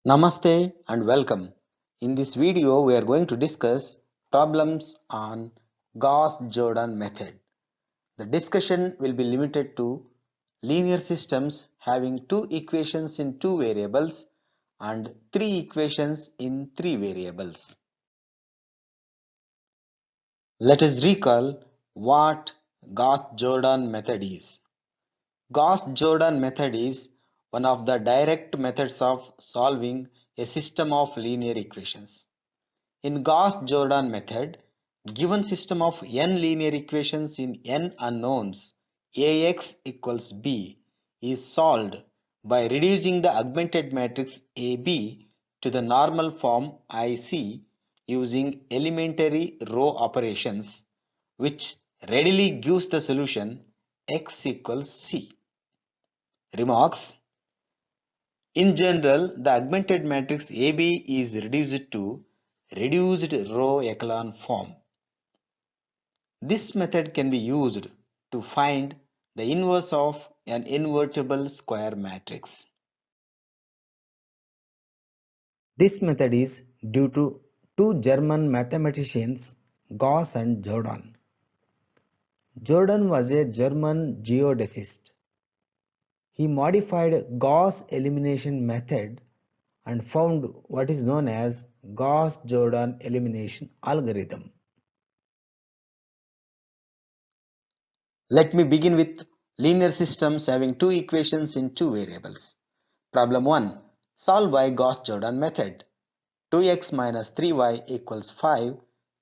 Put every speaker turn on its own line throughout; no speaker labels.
Namaste and welcome. In this video, we are going to discuss problems on Gauss-Jordan method. The discussion will be limited to linear systems having two equations in two variables and three equations in three variables. Let us recall what Gauss-Jordan method is. Gauss-Jordan method is one of the direct methods of solving a system of linear equations. In Gauss-Jordan method, given system of n linear equations in n unknowns Ax equals b is solved by reducing the augmented matrix AB to the normal form IC using elementary row operations, which readily gives the solution x equals c. Remarks: in general, the augmented matrix AB is reduced to reduced row echelon form. This method can be used to find the inverse of an invertible square matrix. This method is due to two German mathematicians, Gauss and Jordan. Jordan was a German geodesist. He modified Gauss elimination method and found what is known as Gauss-Jordan elimination algorithm. Let me begin with linear systems having two equations in two variables. Problem 1. Solve by Gauss-Jordan method. 2x minus 3y equals 5,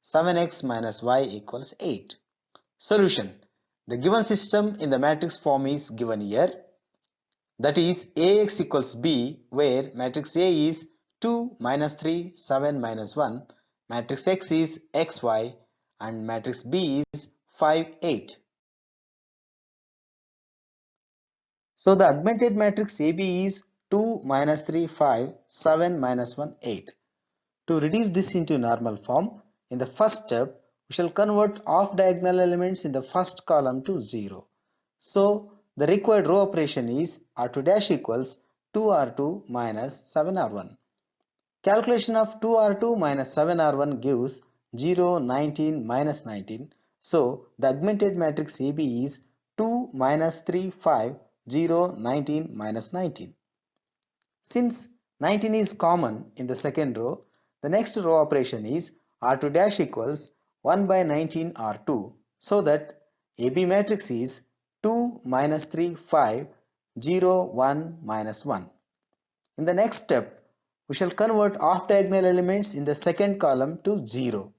7x minus y equals 8. Solution. The given system in the matrix form is given here. That is Ax equals b, where matrix A is 2 minus 3 7 minus 1, matrix X is xy, and matrix B is 5 8. So the augmented matrix AB is 2 minus 3 5 7 minus 1 8. To reduce this into normal form, in the first step we shall convert off diagonal elements in the first column to 0. So the required row operation is R2 dash equals 2R2 minus 7R1. Calculation of 2R2 minus 7R1 gives 0, 19, minus 19. So the augmented matrix AB is 2 minus 3, 5, 0, 19, minus 19. Since 19 is common in the second row, the next row operation is R2 dash equals 1 by 19 R2, so that AB matrix is 2 minus 3 5 0 1 minus 1. In the next step, we shall convert off diagonal elements in the second column to 0.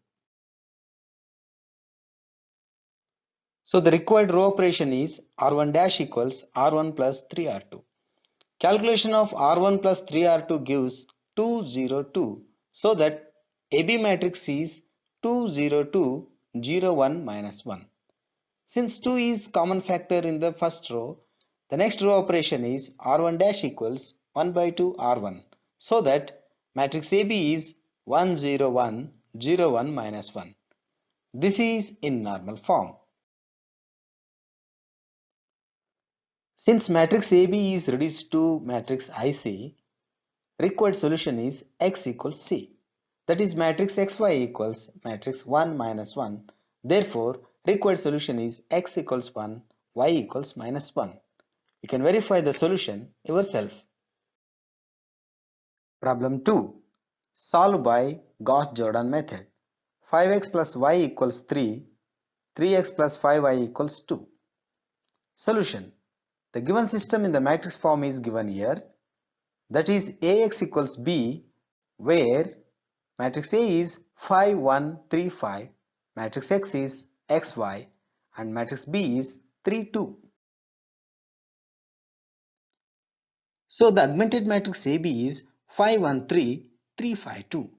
So the required row operation is R1 dash equals R1 plus 3R2. Calculation of R1 plus 3R2 gives 202, so that AB matrix is 202 0 1 minus 1. Since 2 is common factor in the first row, the next row operation is R1 dash equals 1 by 2 R1, so that matrix AB is 1 0 1 0 1 minus 1. This is in normal form. Since matrix AB is reduced to matrix IC, required solution is x equals c. That is matrix xy equals matrix 1 minus 1. Therefore, required solution is x equals 1, y equals minus 1. You can verify the solution yourself. Problem 2. Solve by Gauss-Jordan method. 5x plus y equals 3, 3x plus 5y equals 2. Solution. The given system in the matrix form is given here. That is Ax equals b, where matrix A is 5 1 3 5, matrix X is xy, and matrix B is 3 2. So the augmented matrix AB is 5 1 3 3 5 2.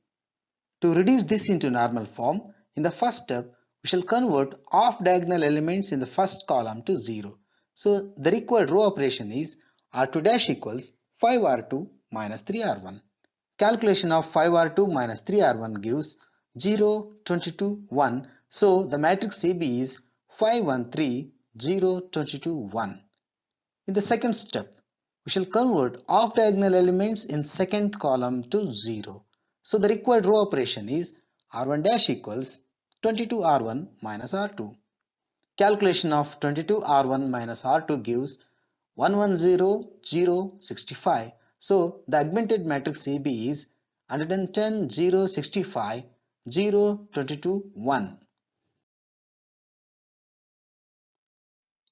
To reduce this into normal form, in the first step we shall convert off diagonal elements in the first column to 0. So the required row operation is R2 dash equals 5R2 minus 3R1. Calculation of 5R2 minus 3R1 gives 0, 22, 1. So the matrix AB is 5 1 3 0 22 1. In the second step, we shall convert off diagonal elements in second column to 0. So the required row operation is R1 dash equals 22R1 minus R2. Calculation of 22R1 minus R2 gives 110,065. So the augmented matrix AB is 110,065, 0, 22, 1.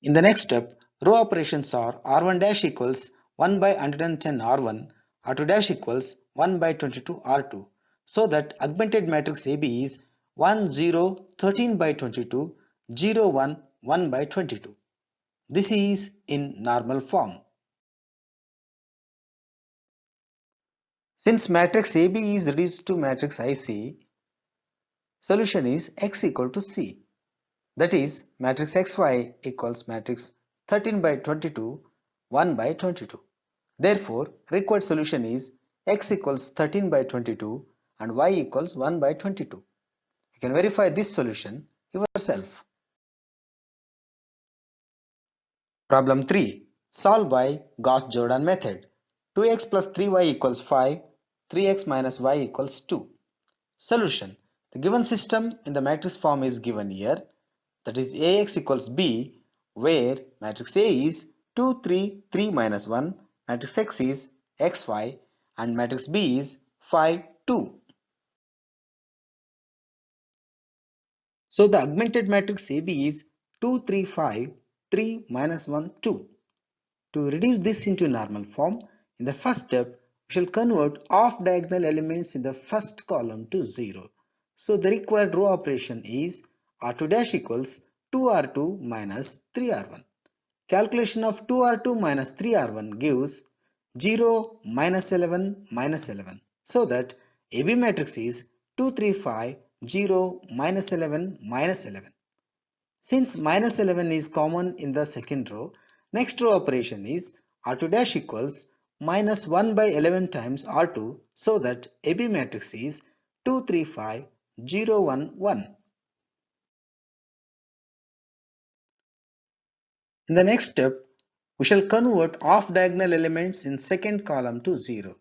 In the next step, row operations are R1 dash equals 1 by 110 R1, R2 dash equals 1 by 22 R2. So that augmented matrix AB is 1, 0, 13 by 22, 0, 1, 1 by 22. This is in normal form. Since matrix AB is reduced to matrix IC, solution is x equal to C. That is, matrix XY equals matrix 13 by 22, 1 by 22. Therefore, required solution is x equals 13 by 22 and y equals 1 by 22. You can verify this solution yourself. Problem 3. Solve by Gauss-Jordan method. 2x plus 3y equals 5, 3x minus y equals 2. Solution. The given system in the matrix form is given here. That is Ax equals B, where matrix A is 2, 3, 3 minus 1, matrix X is xy, and matrix B is 5, 2. So the augmented matrix AB is 2, 3, 5, 3 minus 1, 2. To reduce this into normal form, in the first step, we shall convert off diagonal elements in the first column to 0. So the required row operation is R2 dash equals 2R2 minus 3R1. Calculation of 2R2 minus 3R1 gives 0, minus 11, minus 11. So that AB matrix is 2, 3, 5, 0, minus 11, minus 11. Since minus 11 is common in the second row, next row operation is R2 dash equals minus 1 by 11 times R2, so that AB matrix is 2, 3, 5, 0, 1, 1. In the next step, we shall convert off diagonal elements in second column to 0.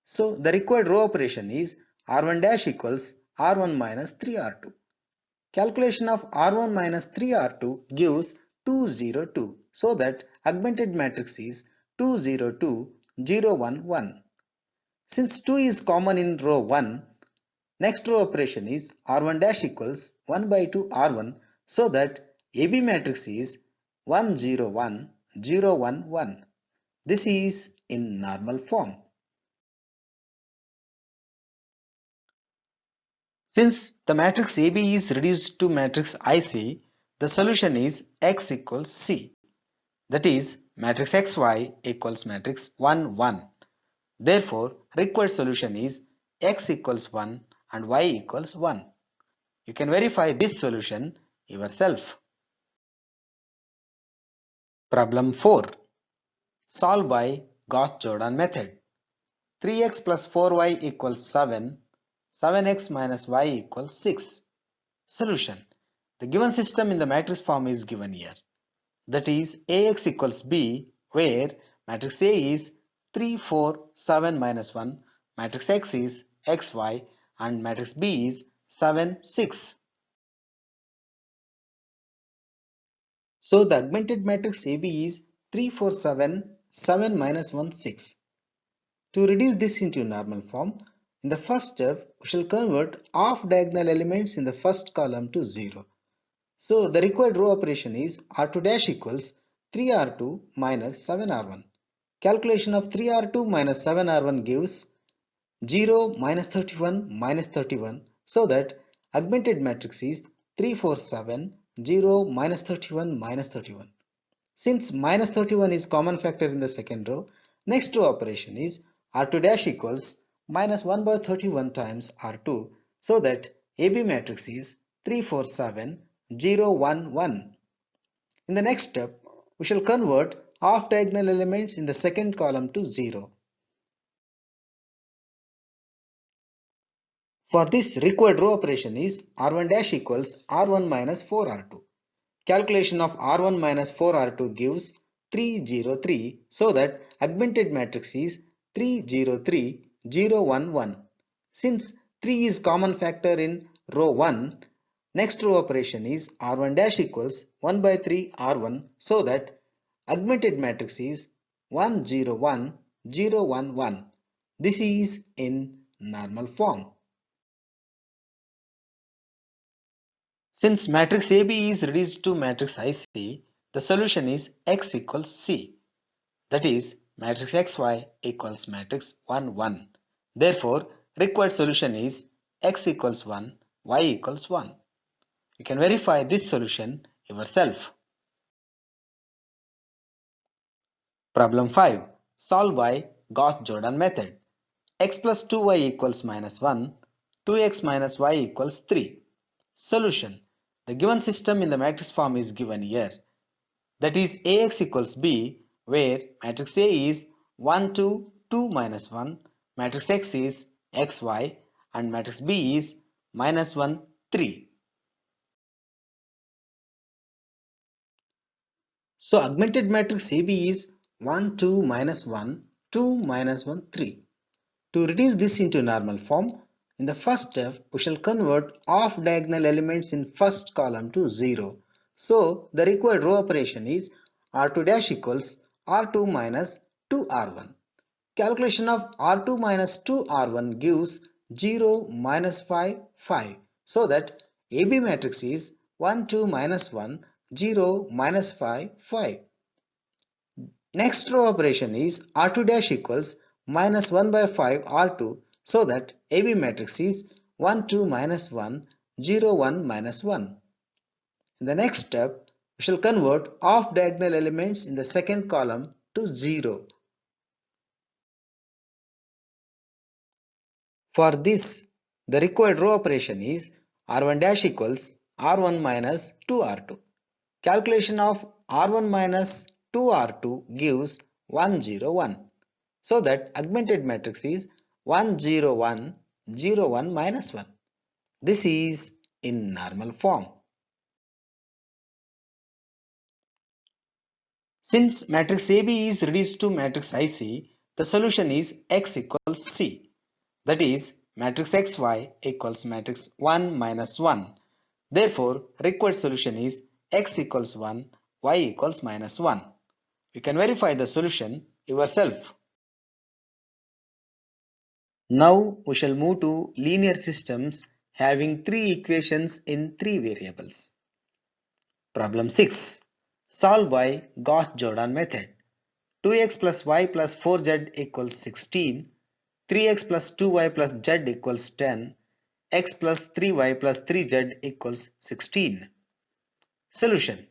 So the required row operation is R1 dash equals R1 minus 3R2. Calculation of R1 minus 3R2 gives 202. So that augmented matrix is 202, 0, 1, 1. Since 2 is common in row 1, next row operation is R1 dash equals 1 by 2 R1, so that AB matrix is 1, 0, 1, 0, 1, 1. This is in normal form. Since the matrix AB is reduced to matrix IC, the solution is x equals C. That is, matrix XY equals matrix 1, 1. Therefore, required solution is x equals 1 and y equals 1. You can verify this solution yourself. Problem 4. Solve by Gauss-Jordan method. 3x plus 4y equals 7, 7x minus y equals 6. Solution. The given system in the matrix form is given here. That is Ax equals B, where matrix A is 3, 4, 7 minus 1, matrix X is xy, and matrix B is 7, 6. So the augmented matrix AB is 3, 4, 7, 7 minus 1, 6. To reduce this into normal form, in the first step, we shall convert off diagonal elements in the first column to 0. So the required row operation is R2 dash equals 3R2 minus 7R1. Calculation of 3R2 minus 7R1 gives 0, minus 31, minus 31. So that augmented matrix is 3, 4, 7, 0, minus 31, minus 31. Since minus 31 is common factor in the second row, next row operation is R2 dash equals minus 1 by 31 times R2, so that AB matrix is 3, 4, 7, 0, 1, 1. In the next step, we shall convert off diagonal elements in the second column to 0. For this, required row operation is R1 dash equals R1 minus 4R2. Calculation of R1 minus 4R2 gives 3, 0, 3. So that augmented matrix is 3, 0, 3, 0, 1, 1. Since 3 is common factor in row 1, next row operation is R1 dash equals 1 by 3 R1, so that augmented matrix is 1, 0, 1, 0, 1, 1. This is in normal form. Since matrix AB is reduced to matrix IC, the solution is X equals C. That is, matrix XY equals matrix 1, 1. Therefore, required solution is X equals 1, Y equals 1. You can verify this solution yourself. Problem 5. Solve by Gauss-Jordan method. X plus 2y equals minus 1, 2x minus y equals 3. Solution. The given system in the matrix form is given here. That is Ax equals B, where matrix A is 1, 2, 2 minus 1, matrix X is xy, and matrix B is minus 1, 3. So augmented matrix AB is 1, 2, minus 1, 2, minus 1, 3. To reduce this into normal form, in the first step, we shall convert off diagonal elements in first column to 0. So the required row operation is R2 dash equals R2 minus 2R1. Calculation of R2 minus 2R1 gives 0, minus 5, 5. So that AB matrix is 1, 2, minus 1, 0, minus 5, 5. Next row operation is R2 dash equals minus 1 by 5 R2, so that AB matrix is 1, 2, minus 1, 0, 1, minus 1. In the next step, we shall convert off diagonal elements in the second column to 0. For this, the required row operation is R1 dash equals R1 minus 2R2. Calculation of R1 minus 2R2 gives 1, 0, 1. So that augmented matrix is 1, 0, 1, 0, 1, minus 1. This is in normal form. Since matrix AB is reduced to matrix IC, the solution is X equals C. That is, matrix XY equals matrix 1 minus 1. Therefore, required solution is X equals 1, Y equals minus 1. You can verify the solution yourself. Now we shall move to linear systems having three equations in three variables. Problem 6. Solve by Gauss-Jordan method. 2x plus y plus 4z equals 16, 3x plus 2y plus z equals 10, x plus 3y plus 3z equals 16. Solution.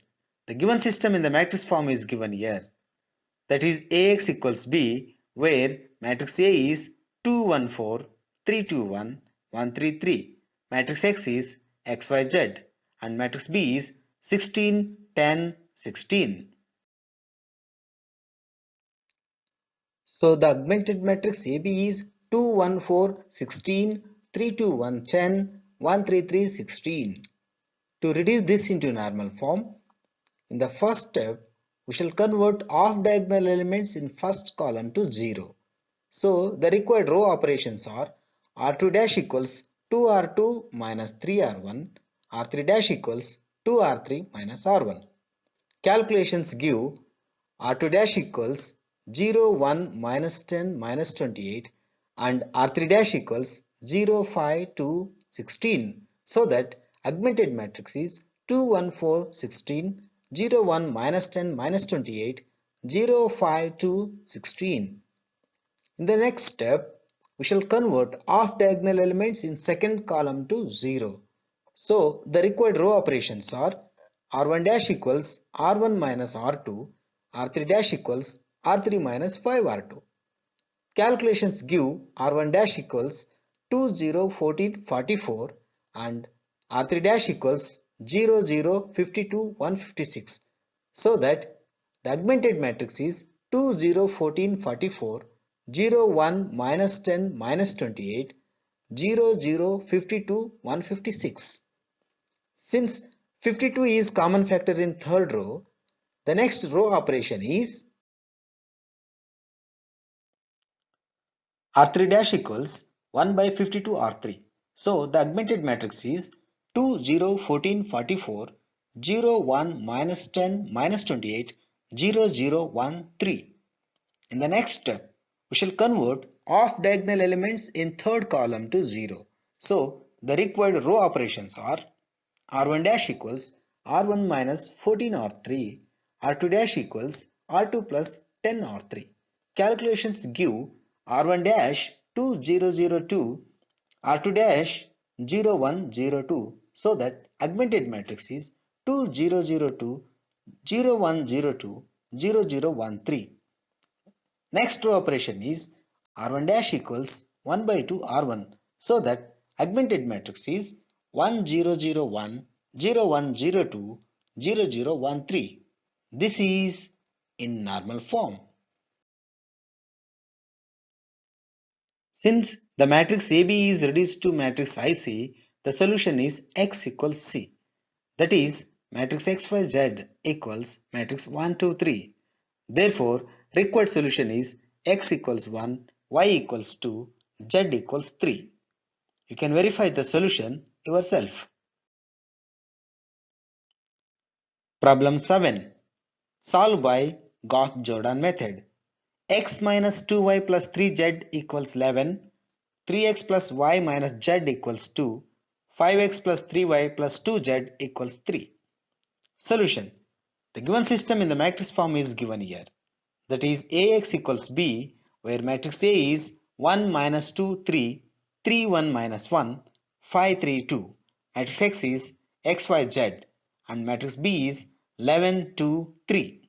The given system in the matrix form is given here. That is Ax equals B, where matrix A is 2, 1, 4, 3, 2, 1, 1, 3, 3. Matrix X is X, Y, Z, and matrix B is 16, 10, 16. So the augmented matrix AB is 2, 1, 4, 16, 3, 2, 1, 10, 1, 3, 3, 16. To reduce this into normal form, in the first step, we shall convert off diagonal elements in first column to 0. So the required row operations are R2 dash equals 2R2 minus 3R1, R3 dash equals 2R3 minus R1. Calculations give R2 dash equals 0, 1, minus 10, minus 28, and R3 dash equals 0, 5, 2, 16. So that augmented matrix is 2, 1, 4, 16, 0, 1, minus 10, minus 28, 0, 5, 2, 16. In the next step, we shall convert off diagonal elements in second column to 0. So the required row operations are R1 dash equals R1 minus R2, R3 dash equals R3 minus 5R2. Calculations give R1 dash equals 2, 0, 14, 44 and R3 dash equals 0, 0, 52, 156. So that the augmented matrix is 2, 0, 14, 44, 0, 1, minus 10, minus 28, 0, 0, 52, 156. Since 52 is common factor in third row, The next row operation is R3 dash equals 1 by 52 R3. So the augmented matrix is 2, 0, 14, 44, 0, 1, minus 10, minus 28, 0, 0, 1, 3. In the next step, we shall convert off diagonal elements in third column to 0. So the required row operations are R1 dash equals R1 minus 14 R3, R2 dash equals R2 plus 10 R3. Calculations give R1 dash 2002, R2 dash 0102, so that augmented matrix is 2002, 0102, 0013. Next row operation is R1 dash equals 1 by 2 R1, so that augmented matrix is 1001, 0102, 0013. This is in normal form. Since the matrix AB is reduced to matrix IC, the solution is X equals C. That is, matrix XYZ equals matrix 1, 2, 3. Therefore, required solution is X equals 1, Y equals 2, Z equals 3. You can verify the solution yourself. Problem 7. Solve by Gauss-Jordan method. X minus 2y plus 3z equals 11, 3x plus y minus z equals 2, 5x plus 3y plus 2z equals 3. Solution. The given system in the matrix form is given here. That is Ax equals B, where matrix A is 1 minus 2 3, 3 1 minus 1, 5 3 2. Matrix X is X Y Z and matrix B is 11 2 3.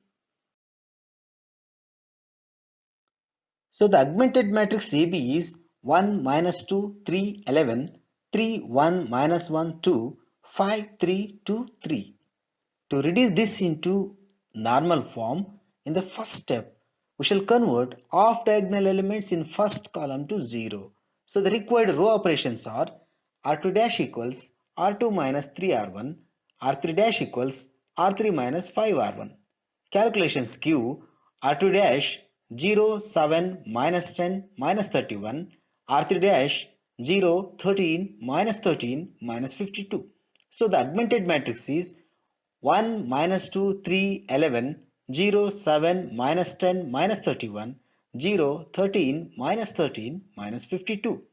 So the augmented matrix AB is 1 minus 2 3 11, 3 1 minus 1 2, 5 3 2 3. To reduce this into normal form, in the first step, we shall convert off diagonal elements in first column to 0. So the required row operations are R2 dash equals R2 minus 3R1, R3 dash equals R3 minus 5R1. Calculations give R2 dash 0, 7, minus 10, minus 31, R3 dash 0, 13, minus 13, minus 52. So the augmented matrix is 1 minus 2 3 11, 0 7 minus 10 minus 31, 0 13 minus 13 minus 52.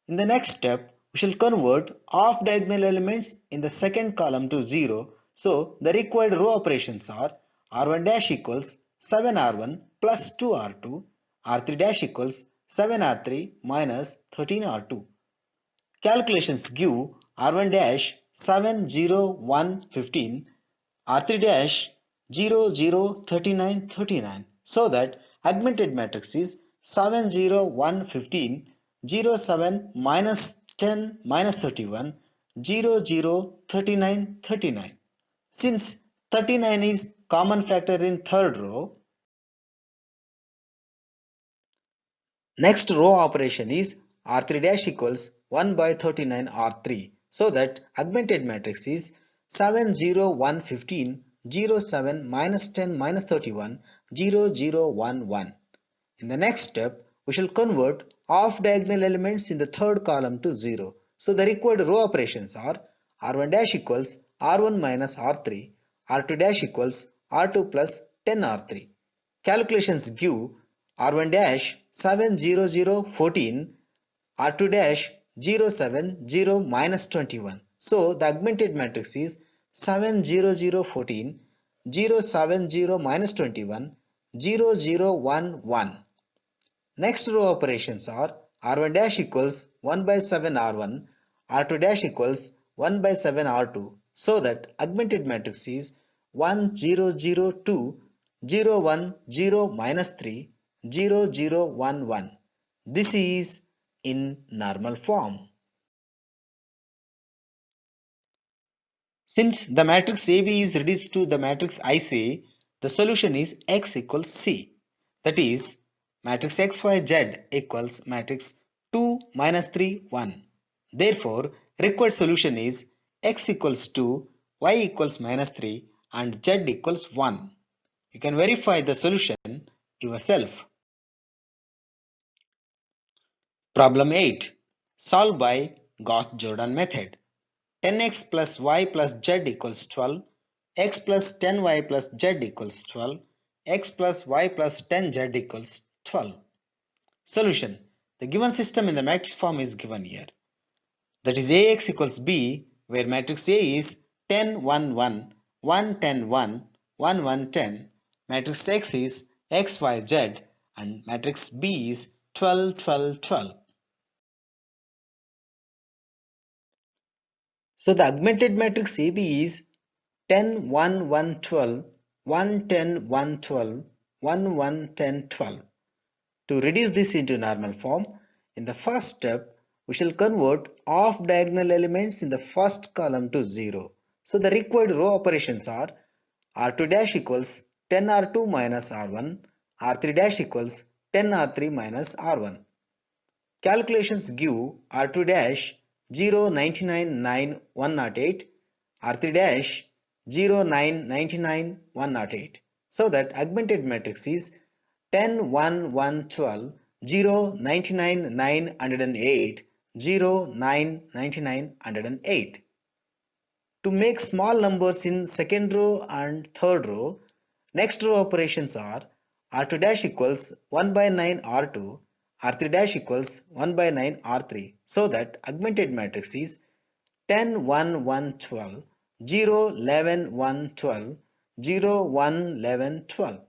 In the next step, we shall convert off diagonal elements in the second column to 0. So the required row operations are R1 dash equals 7R1 plus 2R2, R3 dash equals 7R3 minus 13R2. Calculations give R1 dash 7 0 1 15, R3 dash 0 0 39 39, so that augmented matrix is 7 0 1 15, 0 7 minus 10 minus 31, 0 0 39 39. Since 39 is common factor in third row, next row operation is R3 dash equals 1 by 39 R3, so that augmented matrix is 7 0 1 15, 0 7 minus 10 minus 31, 0 0 1 1. In the next step, we shall convert off diagonal elements in the third column to 0. So the required row operations are R1 dash equals R1 minus R3, R2 dash equals R2 plus 10 R3. Calculations give R1 dash 70014, R2 dash 070 minus 21. So the augmented matrix is 70014, 070 minus 21, 0011. Next row operations are R1 dash equals 1 by 7 R1, R2 dash equals 1 by 7 R2, so that augmented matrix is 1002, 010 minus 3, 0011. This is in normal form. Since the matrix AB is reduced to the matrix IC, the solution is X equals C. That is, matrix XYZ equals matrix 2 minus 3 1. Therefore, required solution is X equals 2, Y equals minus 3, and Z equals 1. You can verify the solution yourself. Problem 8. Solve by Gauss-Jordan method. 10x plus y plus z equals 12, x plus 10y plus z equals 12, x plus y plus 10z equals 12. Solution. The given system in the matrix form is given here. That is Ax equals B, where matrix A is 10, 1, 1, 1, 10, 1, 1, 1, 10. Matrix X is X, Y, Z, and matrix B is 12, 12, 12. So the augmented matrix AB is 10, 1, 1, 12, 1, 10, 1, 12, 1, 1, 10, 12. To reduce this into normal form, in the first step, we shall convert off diagonal elements in the first column to 0. So the required row operations are R2 dash equals 10R2 minus R1, R3 dash equals 10R3 minus R1. Calculations give R2 dash 0, 99, 9, 108, R3 dash 0, 9, 99, 108. So that augmented matrix is 10, 1, 1, 12, 0, 99, 9, 108, 0, 9, 99, 108. To make small numbers in second row and third row, next row operations are R2 dash equals 1 by 9 R2, R3 dash equals 1 by 9 R3. So that augmented matrix is 10, 1, 1, 12, 0, 11, 1, 12, 0, 1, 11, 12.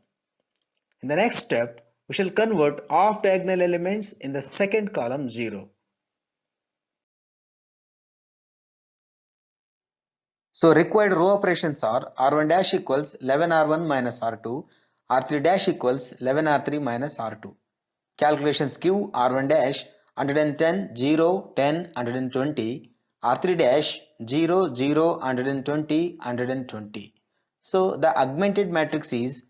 In the next step, we shall convert off diagonal elements in the second column 0. So required row operations are R1 dash equals 11 R1 minus R2, R3 dash equals 11 R3 minus R2. Calculations give R1 dash 110, 0, 10, 120, R3 dash 0, 0, 120, 120. So the augmented matrix is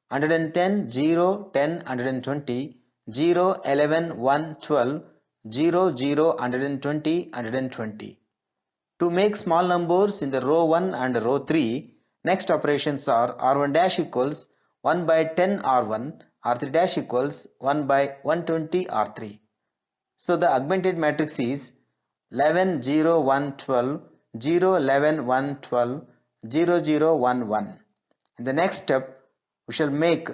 110, 0, 10, 120, 0, 11, 1, 12, 0, 0, 120, 120. To make small numbers in the row 1 and row 3, next operations are R1 dash equals 1 by 10 R1, R3 dash equals 1 by 120 R3. So the augmented matrix is 11, 0, 1, 12, 0, 11, 1, 12, 0, 0, 1, 1. In the next step, we shall make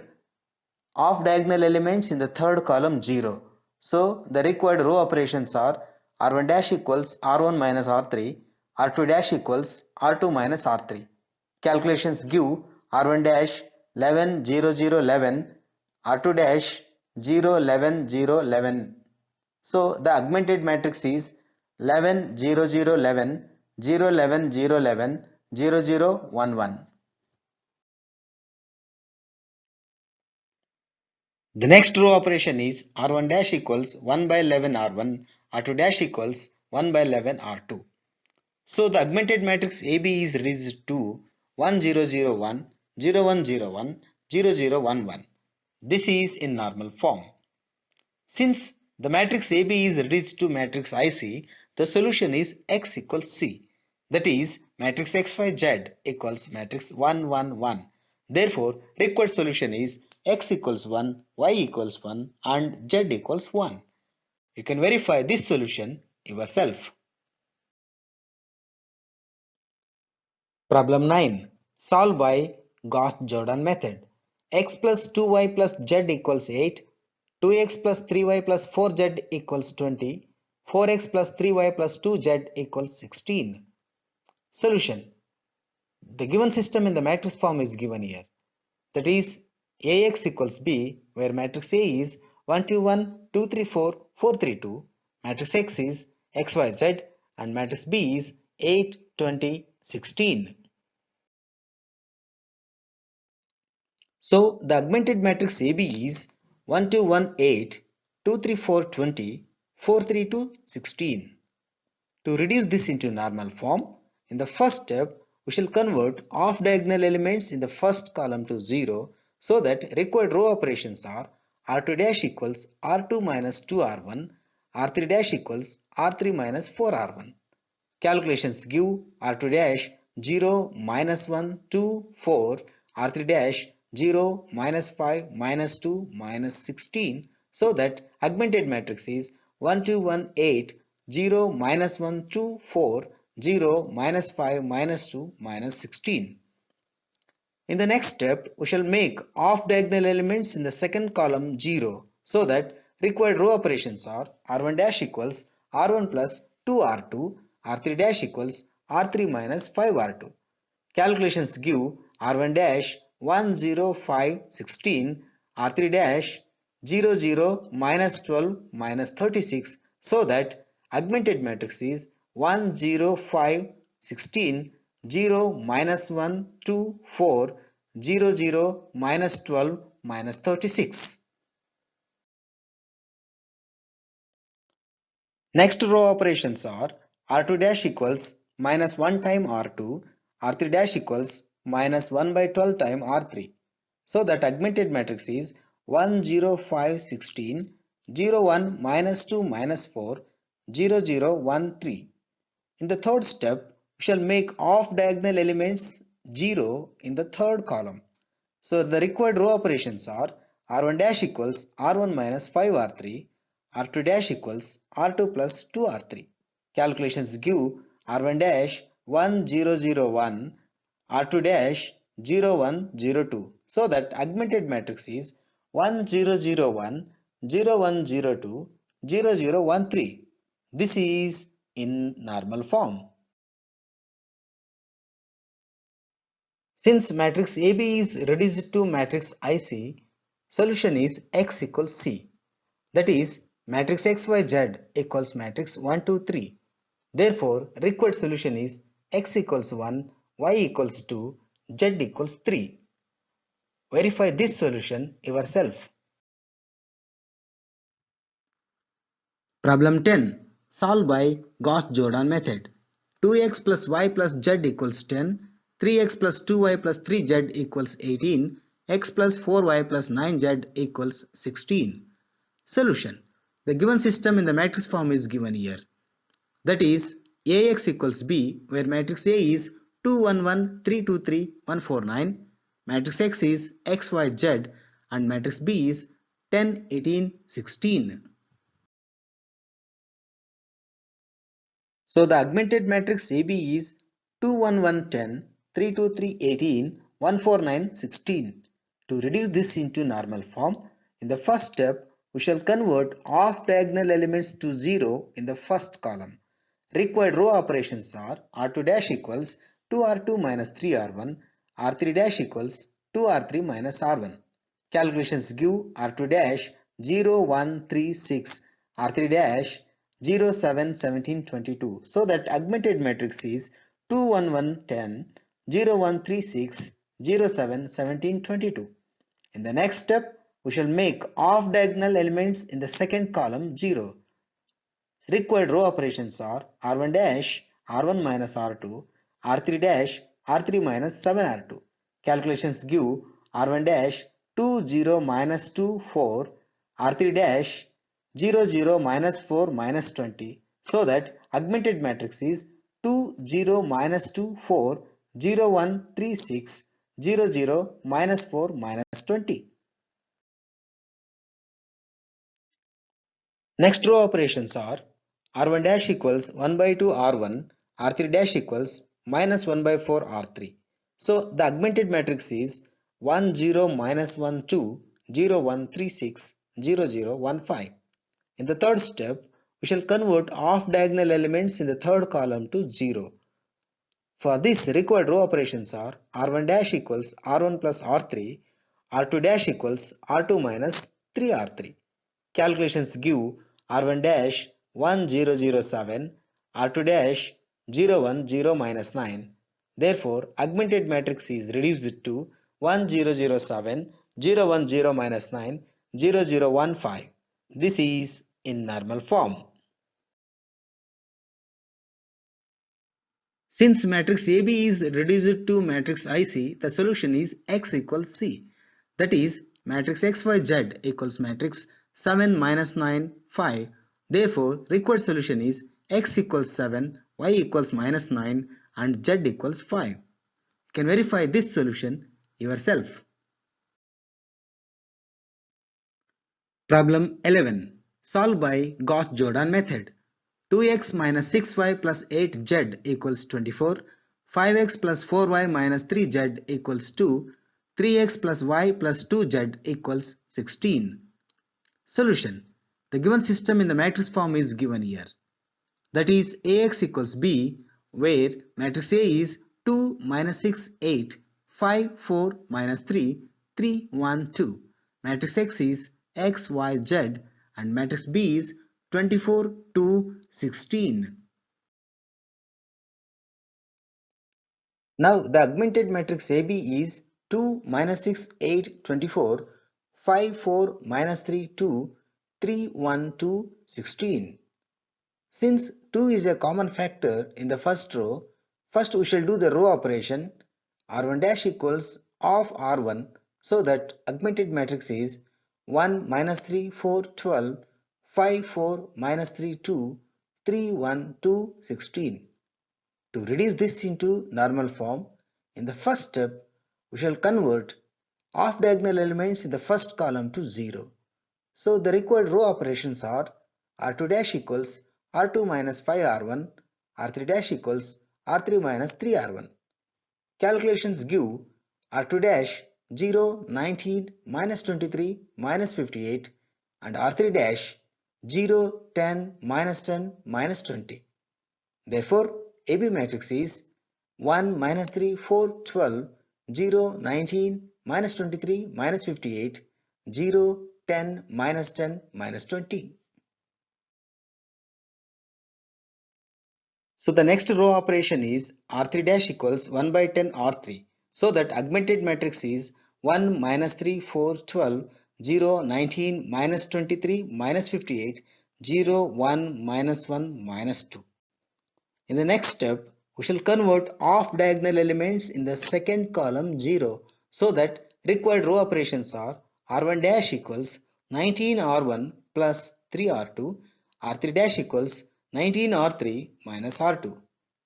off diagonal elements in the third column 0. So the required row operations are R1 dash equals R1 minus R3, R2 dash equals R2 minus R3. Calculations give R1 dash 11, 0, 0, 11, R2 dash 0, 11, 0, 11. So the augmented matrix is 11, 0, 0, 11, 0, 11, 0, 11, 0, 0, 1, 1. The next row operation is R1 dash equals 1 by 11 R1, R2 dash equals 1 by 11 R2. So the augmented matrix AB is reduced to 1 0 0 1, 0 1 0 1, 0 0 1 1. This is in normal form. Since the matrix AB is reduced to matrix IC, the solution is X equals C. That is, matrix XYZ equals matrix 1 1 1. Therefore, required solution is X equals 1, Y equals 1 and Z equals 1. You can verify this solution yourself. Problem 9. Solve by Gauss-Jordan method. X plus 2y plus z equals 8. 2x plus 3y plus 4z equals 20. 4x plus 3y plus 2z equals 16. Solution. The given system in the matrix form is given here. That is Ax equals B, where matrix A is 1 2 1, 2 3 4, 4 3 2. Matrix X is X Y Z and matrix B is 8 20 16. So the augmented matrix AB is 1 2 1 8, 2 3 4 20, 4 3 2 16. To reduce this into normal form, in the first step we shall convert off diagonal elements in the first column to 0, so that required row operations are R2 dash equals R2 minus 2R1, R3 dash equals R3 minus 4R1. Calculations give R2 dash 0, minus 1, 2, 4, R3 dash 0, minus 5, minus 2, minus 16, so that augmented matrix is 1, 2, 1, 8, 0, minus 1, 2, 4, 0, minus 5, minus 2, minus 16. In the next step, we shall make off-diagonal elements in the second column 0, so that required row operations are R1 dash equals R1 plus 2R2, R3 dash equals R3 minus 5R2. Calculations give R1 dash 1 0 5 16, R3 dash 0 0 minus 12 minus 36, so that augmented matrix is 1 0 5 16, 0 minus 1 2 4, 0 0 minus 12 minus 36. Next row operations are R2 dash equals minus 1 time R2, R3 dash equals minus 1 by 12 time R3. So that augmented matrix is 1 0 5 16, 0 1 minus 2 minus 4, 0 0 1 3. In the third step, we shall make off diagonal elements 0 in the third column. So the required row operations are R1 dash equals R1 minus 5R3, R2 dash equals R2 plus 2R3. Calculations give R1 dash 1 0 0 1, R2 dash 0 1 0 2. So that augmented matrix is 1 0 0 1, 0 1 0 2, 0 0 1 3. This is in normal form. Since matrix AB is reduced to matrix IC, solution is X equals C. That is, matrix XYZ equals matrix 1, 2, 3. Therefore, required solution is X equals 1, Y equals 2, Z equals 3. Verify this solution yourself. Problem 10. Solve by Gauss-Jordan method. 2x plus y plus z equals 10, 3x plus 2y plus 3z equals 18, x plus 4y plus 9z equals 16. Solution. The given system in the matrix form is given here. That is, Ax equals B, where matrix A is 2 1 1 3 2 3 1 4 9, matrix X is x y z, and matrix B is 10 18 16. So the augmented matrix AB is 2 1 1 10, 3 2 3 18, 1 4 9 16. To reduce this into normal form, in the first step, we shall convert off diagonal elements to 0 in the first column. Required row operations are R2 dash equals 2R2 minus 3R1, R3 dash equals 2R3 minus R1. Calculations give R2 dash 0 1 3 6, R3 dash 0 7 17 22. So that augmented matrix is 2 1 1 10, 0 1 3 6, 0 7 17 22. In the next step, we shall make off diagonal elements in the second column 0. Required row operations are R1 dash R1 minus R2, R3 dash R3 minus 7R2. Calculations give R1 dash 2 0 minus 2 4, R3 dash 0 0 minus 4 minus 20, so that augmented matrix is 2 0 minus 2 4, 0 1 3 6, 0 0 minus 4 minus 20. Next row operations are R1 dash equals 1 by 2 R1, R3 dash equals minus 1 by 4 R3. So the augmented matrix is 1 0 minus 1 2, 0 1 3 6, 0 0 1 5. In the third step, we shall convert off diagonal elements in the third column to 0. For this, required row operations are R1 dash equals R1 plus R3, R2 dash equals R2 minus 3R3. Calculations give R1 dash 1007, R2 dash 010 minus 9. Therefore, augmented matrix is reduced to 1007, 010 minus 9, 0015. This is in normal form. Since matrix AB is reduced to matrix IC, the solution is X equals C. That is, matrix XYZ equals matrix 7 minus 9 5. Therefore, required solution is X equals 7, Y equals minus 9, and Z equals 5. You can verify this solution yourself. Problem 11. Solve by Gauss-Jordan method. 2x minus 6y plus 8z equals 24. 5x plus 4y minus 3z equals 2. 3x plus y plus 2z equals 16. Solution. The given system in the matrix form is given here. That is Ax equals B, where matrix A is 2 minus 6 8 5 4 minus 3 3 1 2. Matrix X is X Y Z and matrix B is 24 2 16. Now the augmented matrix AB is 2 minus 6 8 24 5 4 minus 3 2 3 1 2 16. Since 2 is a common factor in the first row, first we shall do the row operation. R1 dash equals of R1, so that augmented matrix is 1 minus 3 4 12 5 4 minus 3 2 3 1 2 16. To reduce this into normal form, in the first step we shall convert off diagonal elements in the first column to 0. So the required row operations are R2 dash equals R2 minus 5R1, R3 dash equals R3 minus 3R1. Calculations give R2 dash 0, 19, minus 23, minus 58 and R3 dash 0, 10, minus 10, minus 20. Therefore, AB matrix is 1, minus 3, 4, 12, 0, 19, minus 23, minus 58, 0, 10, minus 10, minus 20. So the next row operation is R3 dash equals 1 by 10 R3. So that augmented matrix is 1, minus 3, 4, 12, 0, 19, minus 23, minus 58, 0, 1, minus 1, minus 2. In the next step, we shall convert off diagonal elements in the second column 0, so that required row operations are R1 dash equals 19R1 plus 3R2, R3 dash equals 19R3 minus R2.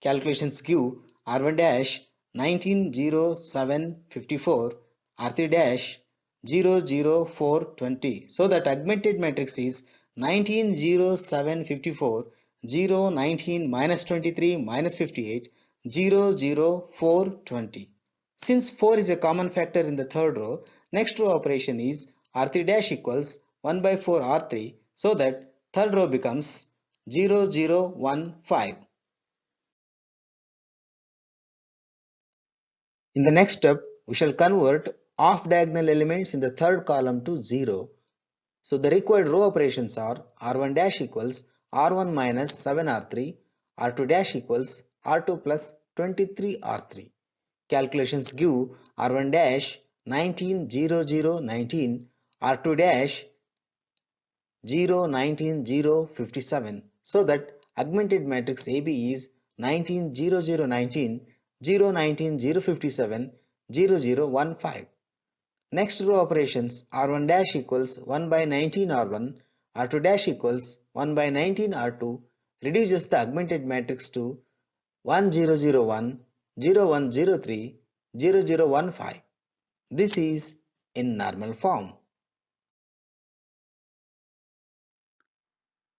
Calculations give R1 dash 19 0 7 54, R3 dash 0 0 4 20. So that augmented matrix is 19 0 7 54, 0 19 minus 23 minus 58, 0 0 4 20. Since 4 is a common factor in the third row, next row operation is R3 dash equals 1 by 4 R3, so that third row becomes 0 0 1 5. In the next step, we shall convert off diagonal elements in the third column to 0. So the required row operations are R1 dash equals R1 minus 7R3, R2 dash equals R2 plus 23R3. Calculations give R1 dash 19 0 0 19, R2 dash 0 19 0 57. So that augmented matrix AB is 19 0 0 19, 0 19 0 57, 0 0 1 5. Next row operations R1 dash equals 1 by 19 R1, R2 dash equals 1 by 19 R2 reduces the augmented matrix to 1 0 0 1, 0 1 0 3, 0 0 1 5. This is in normal form.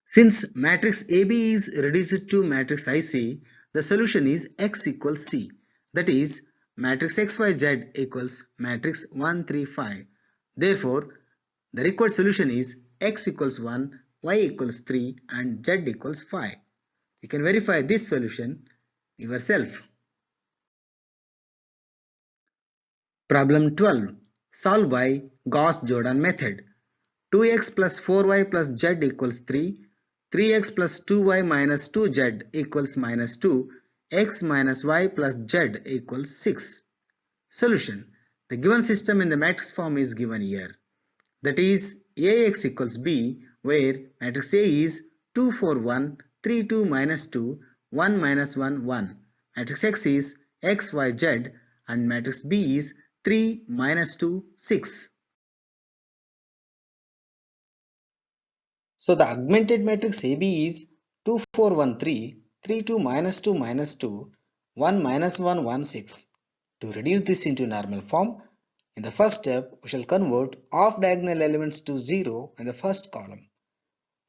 Since matrix AB is reduced to matrix IC, the solution is X equals C. That is, matrix XYZ equals matrix 1 3 5. Therefore, the required solution is X equals 1, Y equals 3 and Z equals 5. You can verify this solution yourself. Problem 12. Solve by Gauss-Jordan method. 2x plus 4y plus z equals 3, 3x plus 2y minus 2z equals minus 2, x minus y plus z equals 6. Solution. The given system in the matrix form is given here. That is Ax equals B, where matrix A is 2 4 1, 3 2 minus 2, 1 minus 1 1. Matrix X is x y z and matrix B is 3 minus 2 6. So the augmented matrix AB is 2 4 1 3, 3 2 minus 2 minus 2, 1 minus 1, 1, 6. To reduce this into normal form, in the first step, we shall convert off diagonal elements to 0 in the first column.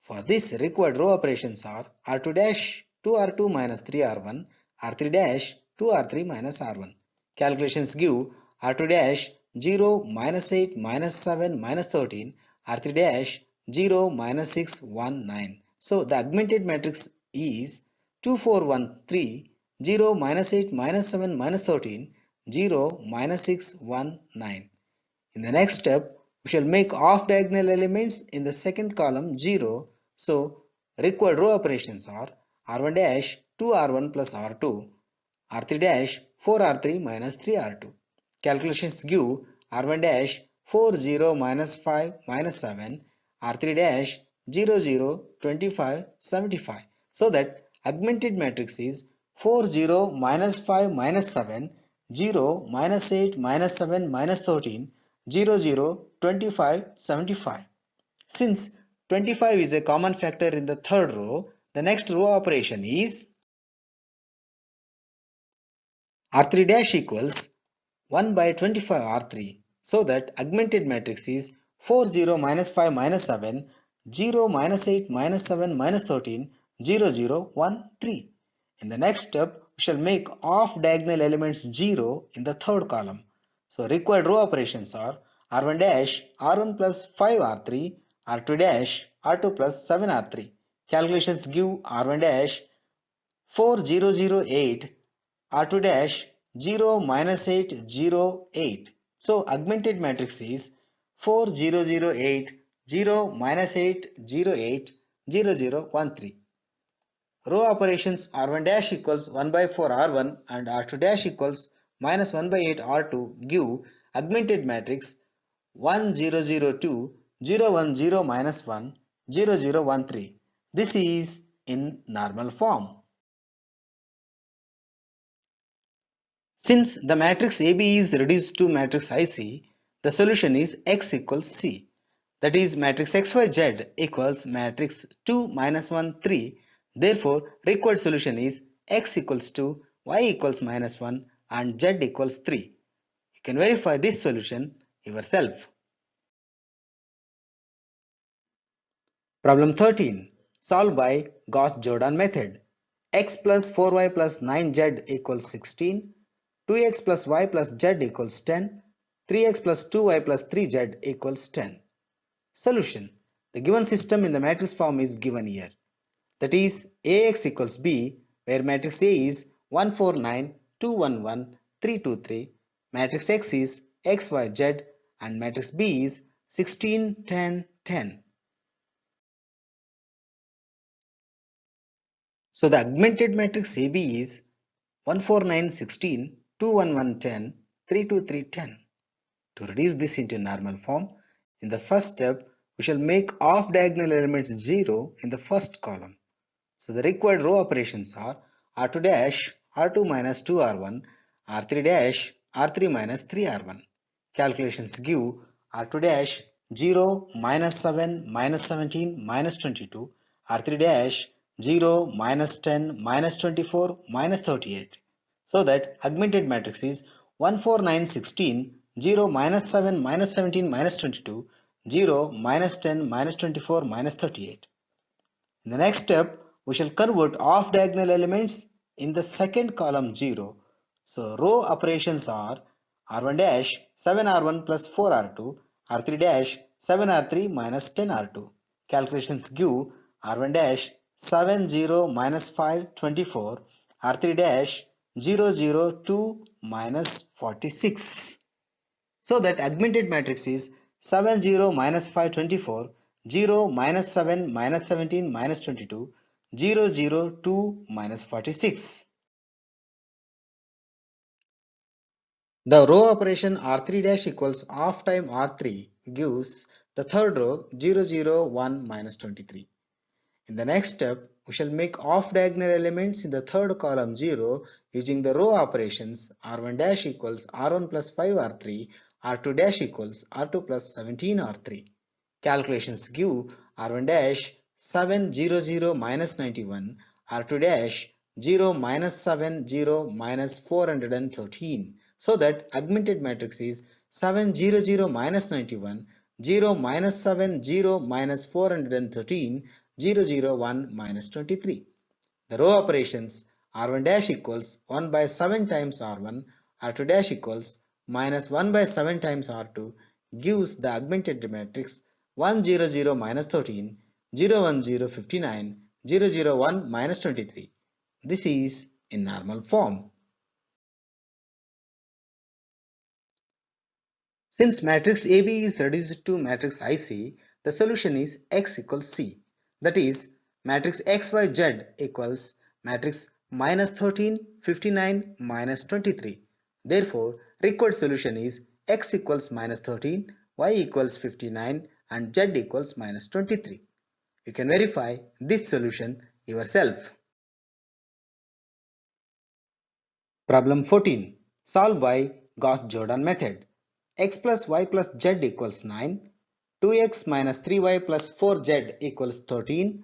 For this, required row operations are R2 dash 2R2 minus 3R1, R3 dash 2R3 minus R1. Calculations give R2 dash 0 minus 8 minus 7 minus 13, R3 dash 0 minus 6 1 9. So the augmented matrix is 2 4 1 3, 0 minus 8 minus 7 minus 13, 0 minus 6 1 9. In the next step, we shall make off diagonal elements in the second column 0. So required row operations are R1 dash 2R1 plus R2, R3 dash 4R3 minus 3R2. Calculations give R1 dash 4 0 minus 5 minus 7, R3 dash 0 0 25 75. So that augmented matrix is 4 0 minus 5 minus 7, 0 minus 8 minus 7 minus 13, 0 0 25 75. Since 25 is a common factor in the third row, the next row operation is R3 dash equals 1 by 25 R3. So that augmented matrix is 4 0 minus 5 minus 7, 0 minus 8 minus 7 minus 13, 0 0 1 3. In the next step, we shall make off diagonal elements 0 in the third column. So required row operations are R1 dash R1 plus 5 R3, R2 dash R2 plus 7 R3. Calculations give R1 dash 4008, R2 dash 0 minus 8 0 8. So augmented matrix is 4008, 0 minus 8 0 8, 0 0 1 3. Row operations R1 dash equals 1 by 4 R1 and R2 dash equals minus 1 by 8 R2 give augmented matrix 1 0 0 2, 0 1 0 minus 1, 0 0 1 3. This is in normal form. Since the matrix AB is reduced to matrix IC, the solution is X equals C. That is matrix XYZ equals matrix 2 minus 1 3. Therefore, required solution is X equals 2, Y equals minus 1 and Z equals 3. You can verify this solution yourself. Problem 13. Solved by Gauss-Jordan method. X plus 4y plus 9z equals 16. 2x plus y plus z equals 10. 3x plus 2y plus 3z equals 10. Solution. The given system in the matrix form is given here. That is Ax equals B, where matrix A is 1 4 9 2 1 1 3 2 3. Matrix X is X Y Z and matrix B is 16 10 10. So the augmented matrix AB is 1 4 9 16, 2 1 1 10, 3 2 3 10. To reduce this into normal form, in the first step, we shall make off diagonal elements 0 in the first column. So the required row operations are R2 dash R2 minus 2R1, R3 dash R3 minus 3R1. Calculations give R2 dash 0 minus 7 minus 17 minus 22, R3 dash 0 minus 10 minus 24 minus 38. So that augmented matrix is 1 4 9 16, 0 minus 7 minus 17 minus 22, 0 minus 10 minus 24 minus 38. In the next step, we shall convert off diagonal elements in the second column 0. So row operations are R1 dash 7R1 plus 4R2, R3 dash 7R3 minus 10R2. Calculations give R1 dash 7 0 minus 5 24, R3 dash 0 0 2 minus 46. So that augmented matrix is 7 0 minus 5 24, 0 minus 7 minus 17 minus 22, 0 0 2 minus 46. The row operation R3 dash equals off time R3 gives the third row 0 0 1 minus 23. In the next step, we shall make off diagonal elements in the third column 0 using the row operations R1 dash equals R1 plus 5 R3, R2 dash equals R2 plus 17 R3. Calculations give R1 dash 7 0 0 minus 91, R2 dash 0 minus 7 0 minus 413. So that augmented matrix is 7 0 0 minus 91, 0 minus 7 0 minus 413, 0 0 1 minus 23. The row operations R1 dash equals 1 by 7 times R1, R2 dash equals minus 1 by 7 times R2 gives the augmented matrix 1 0 0 minus 13, 0 1 0 59, 0 0 1 minus 23. This is in normal form. Since matrix AB is reduced to matrix IC, the solution is X equals C. That is, matrix XYZ equals matrix minus 13, 59, minus 23. Therefore, required solution is X equals minus 13, Y equals 59, and Z equals minus 23. You can verify this solution yourself. Problem 14. Solve by Gauss-Jordan method. X plus y plus z equals 9. 2x minus 3y plus 4z equals 13.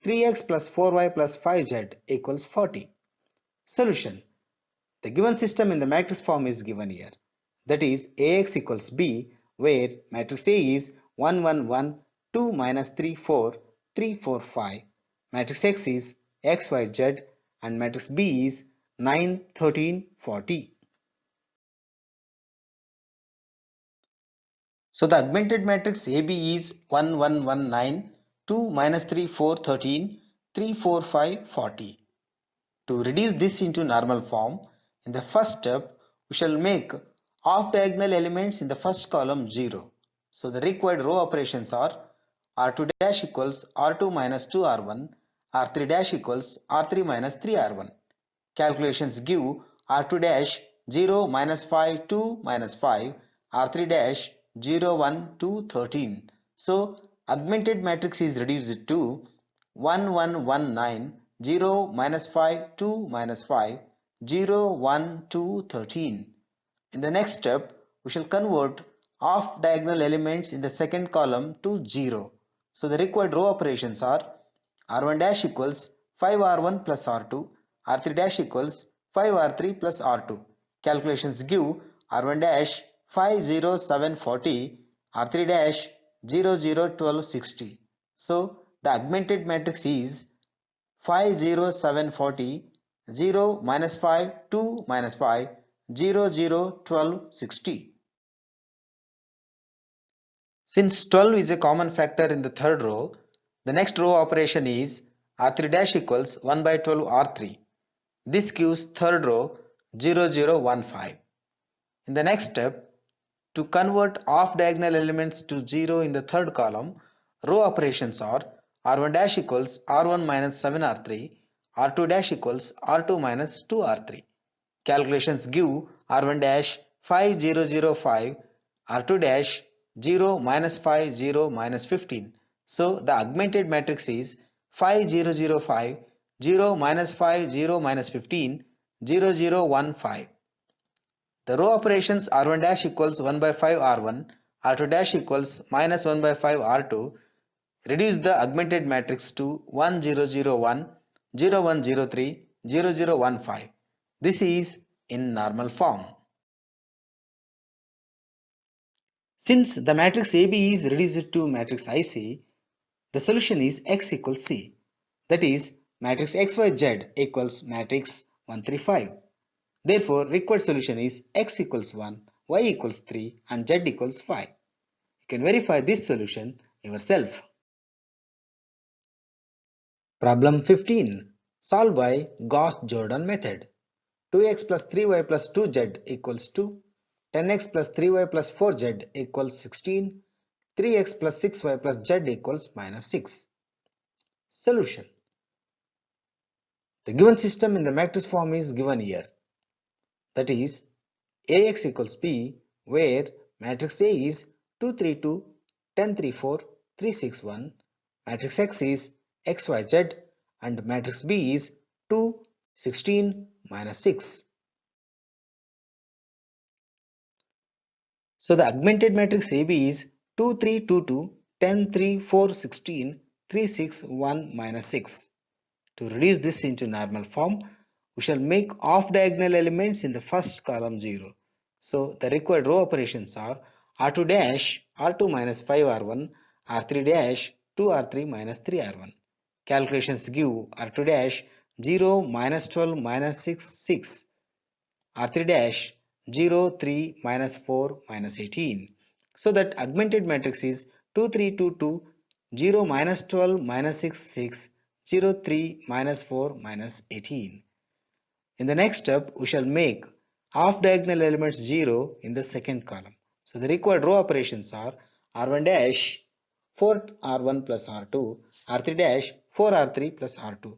3x plus 4y plus 5z equals 40. Solution. The given system in the matrix form is given here. That is Ax equals B, where matrix A is 1 1 1, 2 minus 3 4, 3 4 5. Matrix X is X Y Z, and matrix B is 9 13 40. So the augmented matrix AB is 1 1 1 9, 2 minus 3 4 13, 3 4 5 40. To reduce this into normal form, in the first step, we shall make off diagonal elements in the first column 0. So the required row operations are R2 dash equals R2 minus 2R1, R3 dash equals R3 minus 3R1. Calculations give R2 dash 0 minus 5 2 minus 5, R3 dash 0 1 2 13. So augmented matrix is reduced to 1 1 1 9, 0 minus 5 2 minus 5, 0 1 2 13. In the next step, we shall convert off diagonal elements in the second column to 0. So the required row operations are R1 dash equals 5R1 plus R2, R3 dash equals 5R3 plus R2. Calculations give R1 dash 5 0 7 40, R3 dash 0 0 12 60. So the augmented matrix is 5 0 7 40, 0 minus 5 2 minus 5, 0 0 12 60. Since 12 is a common factor in the third row, the next row operation is R3 dash equals 1 by 12 R3. This gives third row 0 0 1 5. In the next step, to convert off diagonal elements to 0 in the third column, row operations are R1 dash equals R1 minus 7 R3, R2 dash equals R2 minus 2 R3. Calculations give R1 dash 5 0 0 5, R2 dash 0 minus 5 0 minus 15. So the augmented matrix is 5 0 0 5, 0 minus 5 0 minus 15, 0 0 1 5. The row operations R1 dash equals 1 by 5 R1, R2 dash equals minus 1 by 5 R2 reduce the augmented matrix to 1 0 0 1, 0 1 0 3, 0 0 1 5. This is in normal form. Since the matrix AB is reduced to matrix IC, the solution is X equals C. That is, matrix XYZ equals matrix 1 3 5. Therefore, required solution is X equals 1, Y equals 3, and Z equals 5. You can verify this solution yourself. Problem 15. Solve by Gauss-Jordan method. 2x plus 3y plus 2z equals 2. 10x plus 3y plus 4z equals 16. 3x plus 6y plus z equals minus 6. Solution. The given system in the matrix form is given here. That is, Ax equals B, where matrix A is 2 3 2, 10 3 4, 3 6 1. Matrix X is XYZ, and matrix B is 2 16 minus 6. So the augmented matrix AB is 2 3 2 2, 10 3 4 16, 3 6 1 minus 6. To reduce this into normal form, we shall make off-diagonal elements in the first column 0. So the required row operations are R2 dash R2 minus 5R1, R3 dash 2R3 minus 3R1. Calculations give R2 dash 0 minus 12 minus 6 6, R3 dash 0 3 minus 4 minus 18. So that augmented matrix is 2 3 2 2, 0 minus 12 minus 6 6, 0 3 minus 4 minus 18. In the next step, we shall make half diagonal elements 0 in the second column. So the required row operations are R1 dash 4R1 plus R2, R3 dash 4R3 plus R2.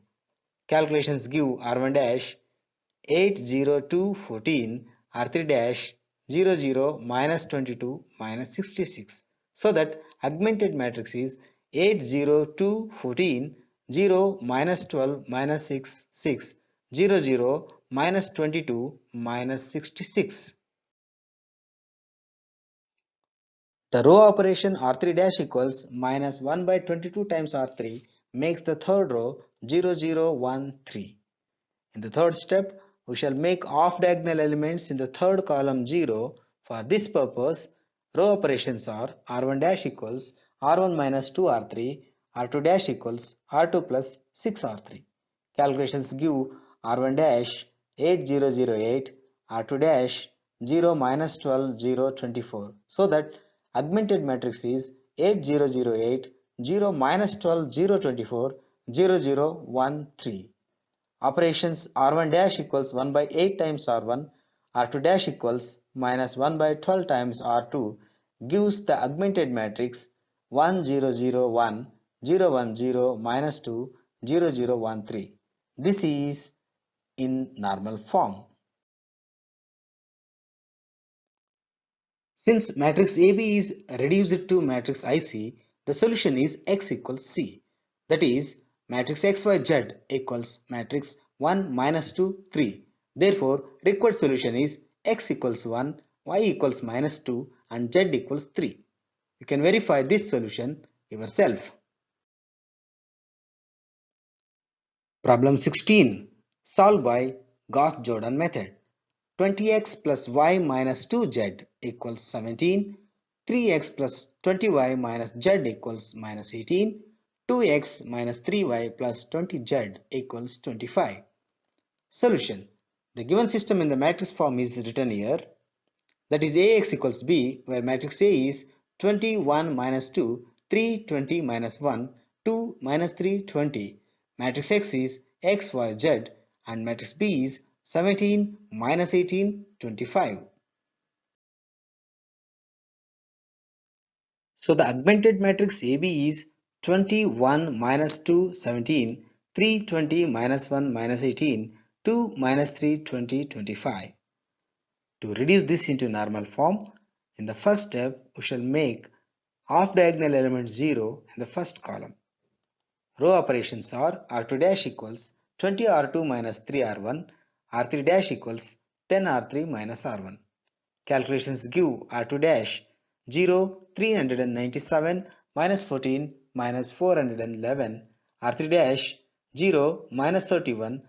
Calculations give R1 dash 8 0 2 14, R3 dash 0 0 minus 22 minus 66. So that augmented matrix is 8 0 2 14, 0 minus 12 minus 6 6, 0 0 minus 22 minus 66. The row operation R3 dash equals minus 1 by 22 times R3 makes the third row 0 0 1 3. In the third step, we shall make off-diagonal elements in the third column 0. For this purpose, row operations are R1 dash equals R1 minus 2R3, R2 dash equals R2 plus 6R3. Calculations give R1 dash 8008, R2 dash 0 minus 12 0 24. So that augmented matrix is 8008, 0 minus 12 0 24, 0 0 1 3. Operations R1 dash equals 1 by 8 times R1, R2 dash equals minus 1 by 12 times R2 gives the augmented matrix 1 0 0 1 0 1 0 minus 2 0 0 1 3. This is in normal form. Since matrix AB is reduced to matrix IC, the solution is X equals C. That is, matrix XYZ equals matrix 1 minus 2 3. Therefore, required solution is X equals 1, Y equals minus 2 and Z equals 3. You can verify this solution yourself. Problem 16. Solved by Gauss-Jordan method. 20x plus y minus 2z equals 17, 3x plus 20y minus z equals minus 18, 2x minus 3y plus 20z equals 25. Solution. The given system in the matrix form is written here. That is Ax equals B, where matrix A is 21 minus 2, 3, 20 minus 1, 2 minus 3, 20. Matrix X is X, Y, Z, and matrix B is 17 minus 18, 25. So the augmented matrix AB is 21 minus 2, 17, 3, 20 minus 1 minus 18, 2 minus 3, 20, 25. To reduce this into normal form, in the first step, we shall make off-diagonal element 0 in the first column. Row operations are R2 dash equals 20 R2 minus 3 R1, R3 dash equals 10 R3 minus R1. Calculations give R2 dash 0 397 minus 14 minus 411, R3 dash 0 minus 31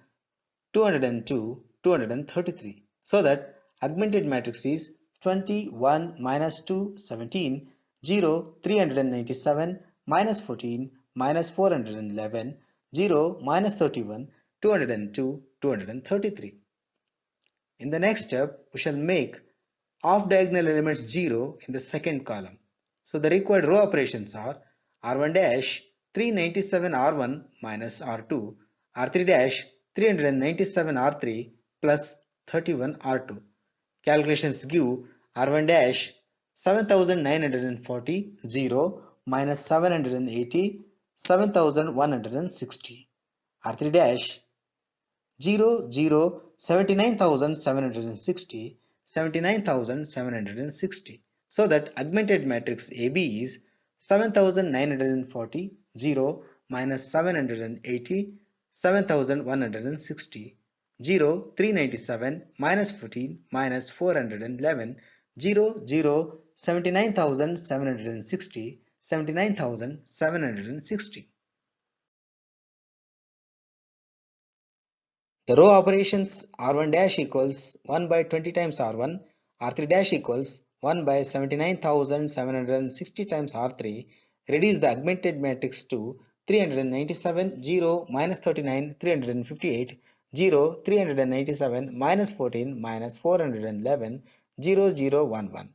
202 233. So that augmented matrix is 21 minus 2 17, 0 397 minus 14 minus 411, 0 minus 31 202 233. In the next step, we shall make off-diagonal elements 0 in the second column. So the required row operations are R1 dash 397 R1 minus R2, R3 dash 397 R3 plus 31 R2. Calculations give R1 dash 7940, 0 minus 780, 7160. R3 dash 0 0 79,760, 79,760. So that augmented matrix AB is 7,940, 0 minus 780, 7,160, 0 397 minus 14 minus 411, 0 0 79,760, 79,760. The row operations R1 dash equals 1 by 20 times R1, R3 dash equals 1 by 79,760 times R3 reduce the augmented matrix to 397, 0, minus 39, 358, 0, 397, minus 14, minus 411, 0, 0, 1, 1.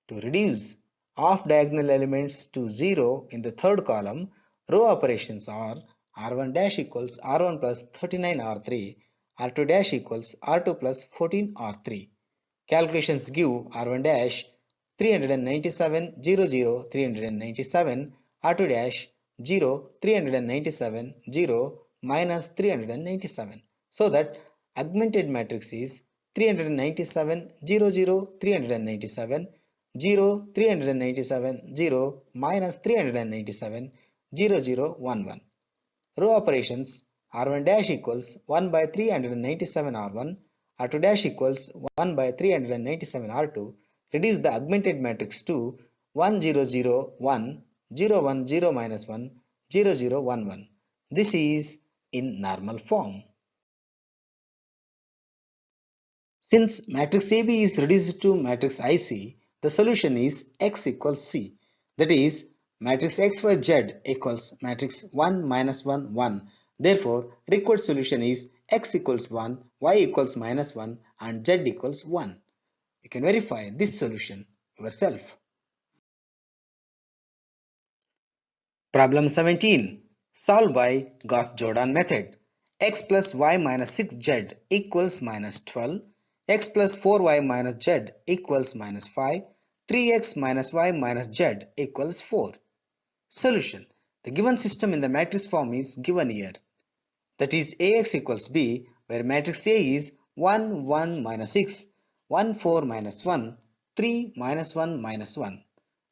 To reduce off-diagonal elements to 0 in the third column, row operations are R1 dash equals R1 plus 39 R3, R2 dash equals R2 plus 14 R3. Calculations give R1 dash 397, 0, 0, 397, R2 dash 0, 397, 0, minus 397. So that augmented matrix is 397, 0, 0, 397, 0, 397, 0, minus 397, 0, 0, 1, 1. Row operations R1 dash equals 1 by 397 R1, R2 dash equals 1 by 397 R2 reduce the augmented matrix to 1 0 0 1 0 1 0 minus 1 0 0 1 1. This is in normal form. Since matrix AB is reduced to matrix IC, the solution is X equals C. That is, matrix XYZ equals matrix 1 minus 1 1. Therefore, required solution is X equals 1, Y equals minus 1 and Z equals 1. You can verify this solution yourself. Problem 17. Solve by Gauss-Jordan method. X plus y minus 6z equals minus 12. X plus 4y minus z equals minus 5. 3x minus y minus z equals 4. Solution. The given system in the matrix form is given here. That is Ax equals B, where matrix A is 1, 1 minus 6, 1, 4 minus 1, 3 minus 1 minus 1.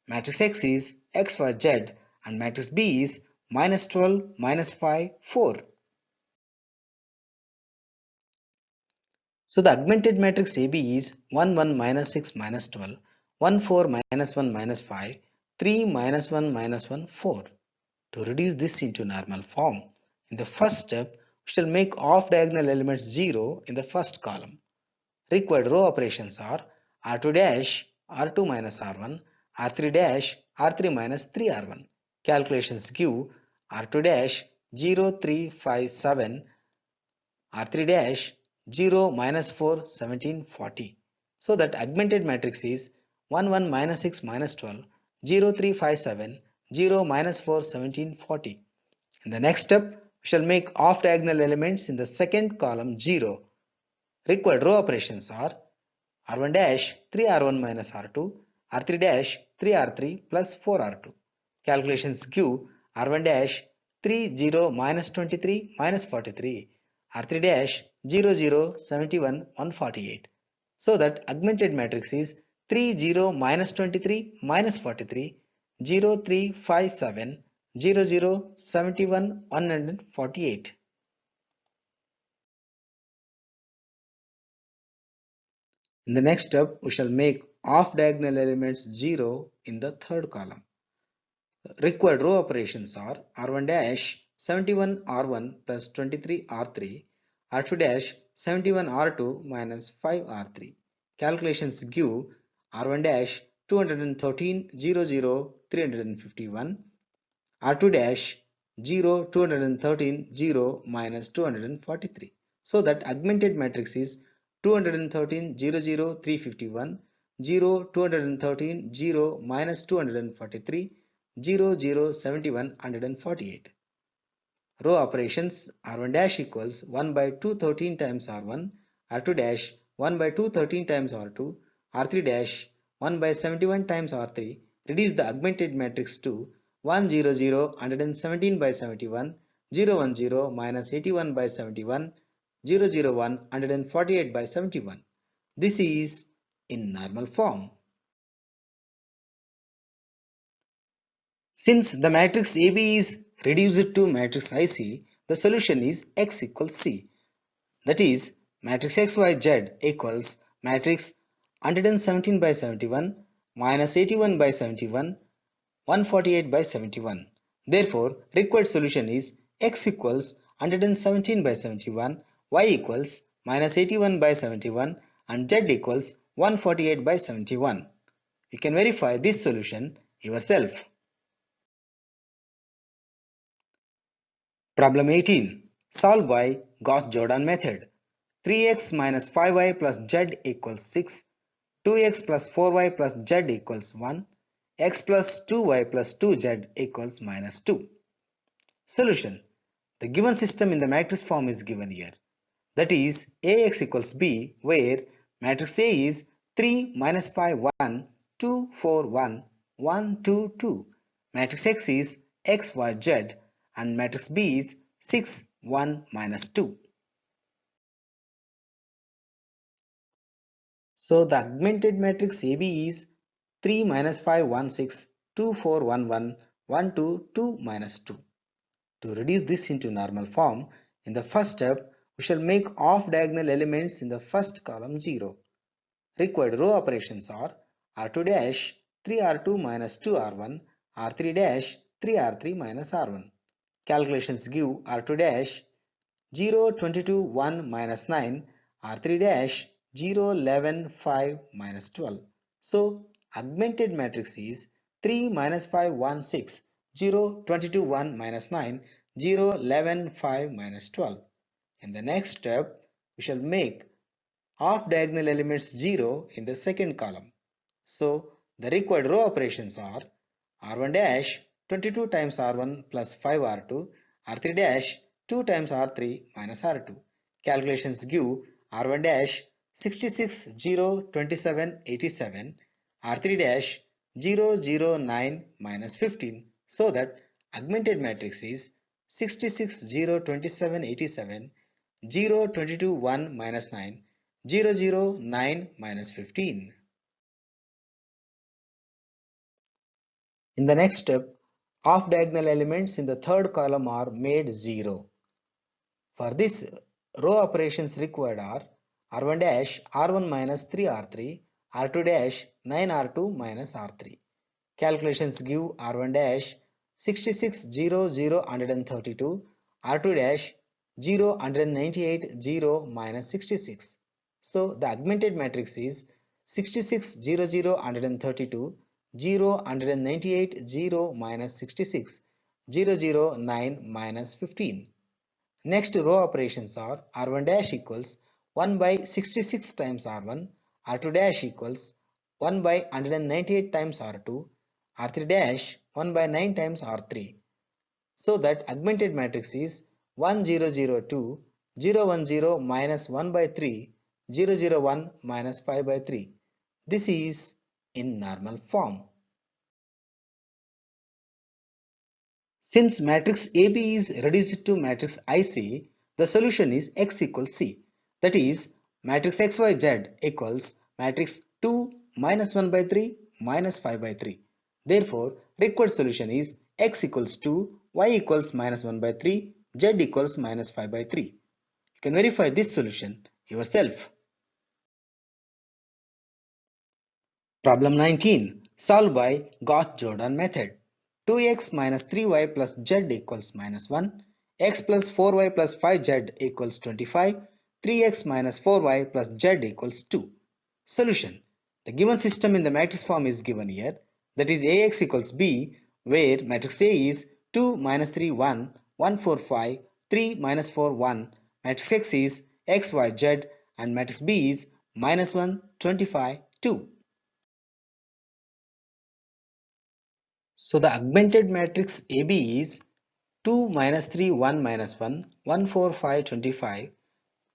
Matrix X is X, Y, Z and matrix B is minus 12, minus 5, 4. So the augmented matrix AB is 1, 1 minus 6 minus 12, 1, 4 minus 1 minus 5, 3 minus 1 minus 1, 4. To reduce this into normal form, in the first step, we shall make off diagonal elements 0 in the first column. Required row operations are R2 dash, R2 minus R1, R3 dash, R3 minus 3R1. Calculations give R2 dash 0, 3, 5, 7, R3 dash 0, minus 4, 17, 40. So that augmented matrix is 1, 1 minus 6 minus 12, 0, 3, 5, 7, 0, minus 4, 17, 40. In the next step, we shall make off diagonal elements in the second column 0. Required row operations are R1 dash 3R1 minus R2, R3 dash 3R3 plus 4R2. Calculations give R1 dash 3 0 minus 23 minus 43, R3 dash 0 0 71 148. So that augmented matrix is 3 0 minus 23 minus 43, 0 3 5 7, 0 0 71 148. In the next step, we shall make off diagonal elements 0 in the third column. Required row operations are R1 dash 71 R1 plus 23 R3, R2 dash 71 R2 minus 5 R3. Calculations give R1 dash 213 0 0 351, R2 dash 0 213 0 minus 243. So that augmented matrix is 213 0 0 351, 0 213 0 minus 243, 0 0 71 148. Row operations R1 dash equals 1 by 213 times R1, R2 dash 1 by 213 times R2, R3 dash 1 by 71 times R3 reduce the augmented matrix to 1 0 0 117 by 71, 0 1 0 minus 81 by 71, 0 0 1 148 by 71. This is in normal form. Since the matrix AB is reduced to matrix IC, the solution is X equals C. That is, matrix XYZ equals matrix 117 by 71 minus 81 by 71, 148 by 71. Therefore, required solution is X equals 117 by 71 y equals minus 81 by 71 and z equals 148 by 71. You can verify this solution yourself. Problem 18. Solve by Gauss-Jordan method. 3x minus 5y plus z equals 6, 2x plus 4y plus z equals 1, x plus 2y plus 2z equals minus 2. Solution. The given system in the matrix form is given here. That is Ax equals B, where matrix A is 3 minus 5 1 2 4 1 1 2 2. Matrix X is x y z and matrix B is 6 1 minus 2. So the augmented matrix AB is 3 minus 5 1 6 2 4 1 1 1 2 2 minus 2. To reduce this into normal form, in the first step we shall make off diagonal elements in the first column 0. Required row operations are R2 dash 3R2 minus 2R1, R3 dash 3R3 minus R1. Calculations give R2 dash 0 22 1 minus 9, R3 dash 0 11 5 minus 12. So augmented matrix is 3 minus 5 1 6 0 22 1 minus 9 0 11 5 minus 12. In the next step we shall make half diagonal elements 0 in the second column. So the required row operations are R1 dash 22 times R1 plus 5R2, R3 dash 2 times R3 minus R2. Calculations give R1 dash 66 0 27 87, R3 dash 0 0 9 minus 15, so that augmented matrix is 66 0 27 87 0 22 1 minus 9 0 0 9 minus 15. In the next step, off diagonal elements in the third column are made 0. For this, row operations required are R1 dash R1 minus 3R3, R2 dash 9R2 minus R3. Calculations give R1 dash 66 0 0 132, R2 dash 0 198 0 minus 66. So the augmented matrix is 66 0 0 132, 0 198 0 minus 66, 0 0 9 minus 15. Next row operations are R1 dash equals 1 by 66 times R1, R2 dash equals 1 by 198 times R2, R3 dash 1 by 9 times R3. So that augmented matrix is 1 0 0 2, 0 1 0 minus 1 by 3, 0 0 1 minus 5 by 3. This is in normal form. Since matrix AB is reduced to matrix IC, the solution is x equals C. That is, matrix XYZ equals matrix 2 minus 1 by 3 minus 5 by 3. Therefore, required solution is x equals 2, y equals minus 1 by 3, z equals minus 5 by 3. You can verify this solution yourself. Problem 19. Solve by Gauss-Jordan method. 2x minus 3y plus z equals minus 1, x plus 4y plus 5z equals 25, 3x minus 4y plus z equals 2. Solution. The given system in the matrix form is given here. That is Ax equals B, where matrix A is 2 minus 3 1, 1 4 5, 3 minus 4 1, matrix X is x y z and matrix B is minus 1 25 2. So the augmented matrix AB is 2 minus 3 1 minus 1 1 4 5 25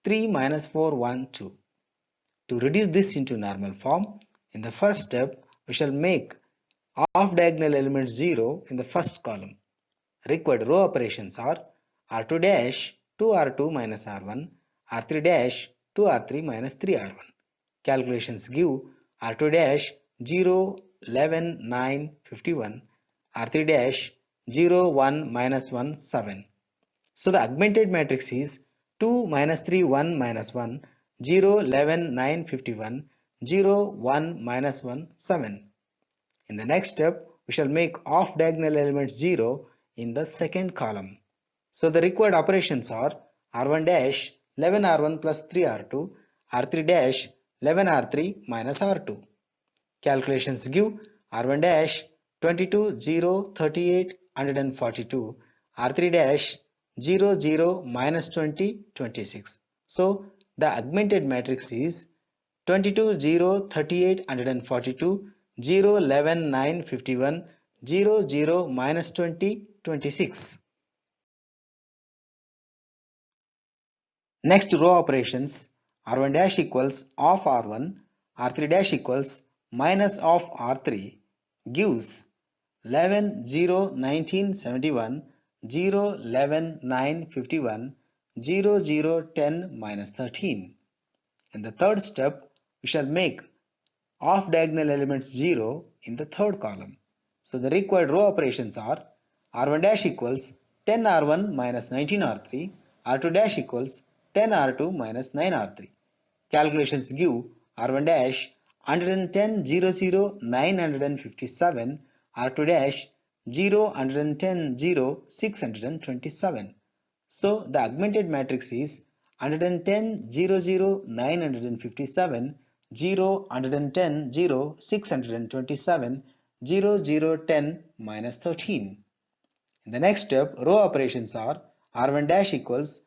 3 minus 4 1 2. To reduce this into normal form, in the first step we shall make off diagonal element 0 in the first column. Required row operations are R2 dash 2R2 minus R1, R3 dash 2R3 minus 3R1. Calculations give R2 dash 0 11 9 51, R3 dash 0 1 minus 1 7. So the augmented matrix is 2 minus 3 1 minus 1, 0 11 9 51, 0 1 minus 1 7. In the next step, we shall make off diagonal element 0 in the second column. So the required operations are R1 dash 11R1 plus 3R2, R3 dash 11R3 minus R2. Calculations give R1 dash 22, 0, 38, 142, R3 dash 0, 0, minus 20, 26. So the augmented matrix is 22, 0, 38, 142, 0, 11, 9, 51, 0, 0, minus 20, 26. Next row operations, R1 dash equals of R1, R3 dash equals minus of R3 gives 11, 0, 19, 71, 0, 11, 9, 51, 0, 0, 10, minus 13. In the third step, we shall make off diagonal elements 0 in the third column. So the required row operations are R1 dash equals 10R1 minus 19R3, R2 dash equals 10R2 minus 9R3. Calculations give R1 dash 110, 00, 957, R2 dash 0, 110, 0, 627. So the augmented matrix is 110, 00, 957, 0, 110, 0, 627, 0, 0, 10, minus 13. In the next step, row operations are R1 dash equals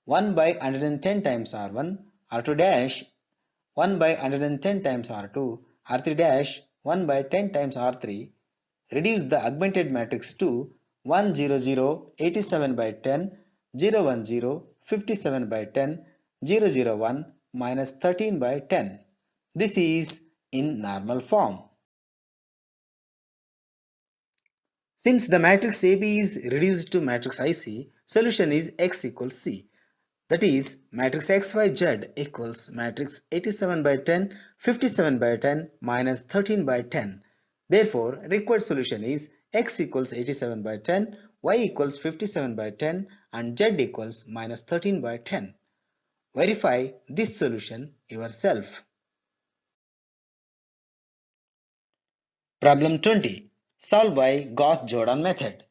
1 by 110 times R1, R2 dash 1 by 110 times R2, R3 dash 1 by 10 times R3. Reduce the augmented matrix to 100, 87 by 10, 010, 57 by 10, 001, minus 13 by 10. This is in normal form. Since the matrix AB is reduced to matrix IC, solution is X equals C. That is, matrix XYZ equals matrix 87 by 10, 57 by 10, minus 13 by 10. Therefore, required solution is X equals 87 by 10, Y equals 57 by 10, and Z equals minus 13 by 10. Verify this solution yourself. Problem 20. Solve by Gauss-Jordan method.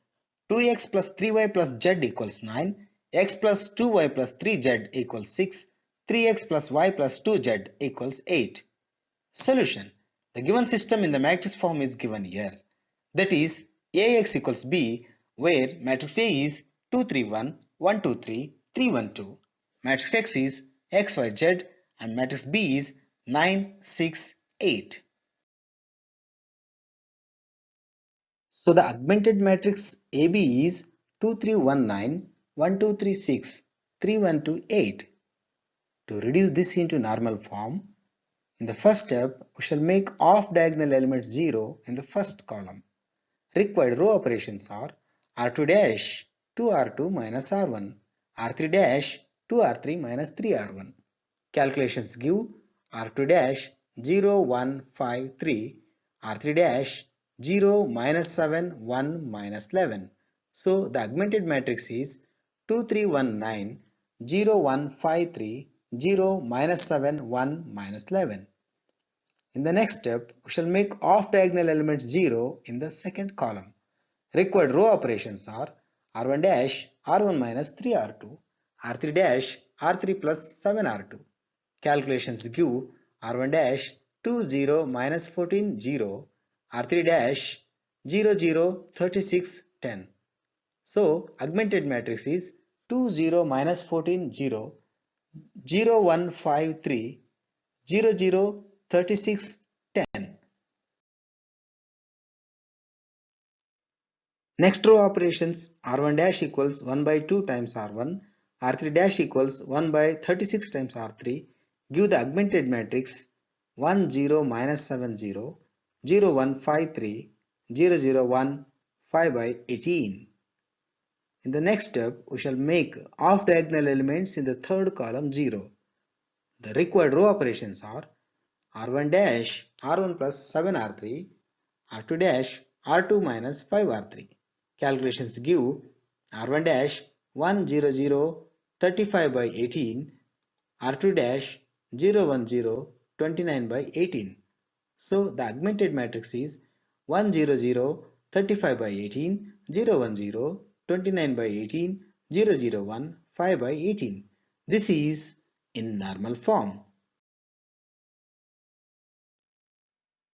2x plus 3y plus z equals 9, x plus 2y plus 3z equals 6, 3x plus y plus 2z equals 8. Solution. The given system in the matrix form is given here. That is, Ax equals b, where matrix A is 2, 3, 1, 1, 2, 3, 3, 1, 2. Matrix X is x, y, z, and matrix B is 9, 6, 8. So the augmented matrix AB is 2, 3, 1, 9, 1, 2, 3, 6, 3, 1, 2, 8. To reduce this into normal form, in the first step, we shall make off diagonal element 0 in the first column. Required row operations are R2 dash 2R2 minus R1, R3 dash 2R3 minus 3R1. Calculations give R2 dash 0, 1, 5, 3, R3 dash 0, minus 7, 1, minus 11. So the augmented matrix is 2, 3, 1, 9, 0, 1, 5, 3, 0, minus 7, 1, minus 11. In the next step, we shall make off diagonal element 0 in the second column. Required row operations are R1 dash R1 minus 3R2, R3 dash R3 plus 7R2. Calculations give R1 dash 2, 0, minus 14, 0, R3 dash 0, 0, 36, 10. So augmented matrix is 2, 0, minus 14, 0, 0, 1, 5, 3, 0, 0, 36, 10. Next row operations, R1 dash equals 1 by 2 times R1, R3 dash equals 1 by 36 times R3, give the augmented matrix 1, 0, minus 7, 0, 0, 1, 5, 3, 0, 0, 1, 5 by 18. In the next step, we shall make off diagonal elements in the third column 0. The required row operations are R1 dash R1 plus 7R3, R2 dash R2 minus 5R3. Calculations give R1 dash 100 35 by 18, R2 dash 010 29 by 18. So the augmented matrix is 100 35 by 18, 010 29 by 18, 001 5 by 18. This is in normal form.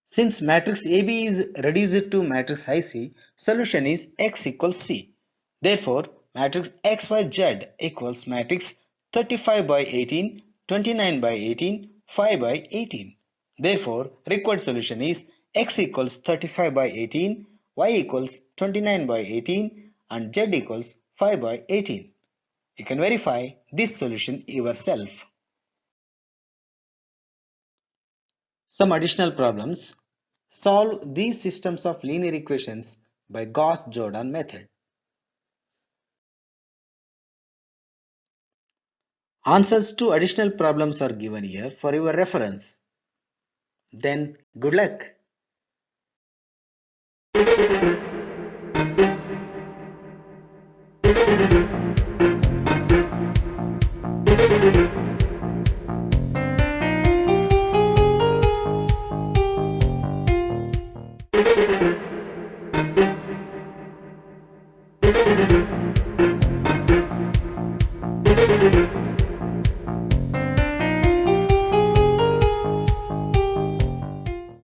Since matrix AB is reduced to matrix IC, solution is X equals C. Therefore, matrix XYZ equals matrix 35 by 18, 29 by 18, 5 by 18. Therefore, required solution is X equals 35 by 18, Y equals 29 by 18 and Z equals 5 by 18. You can verify this solution yourself. Some additional problems. Solve these systems of linear equations by Gauss-Jordan method. Answers to additional problems are given here for your reference. Then good luck.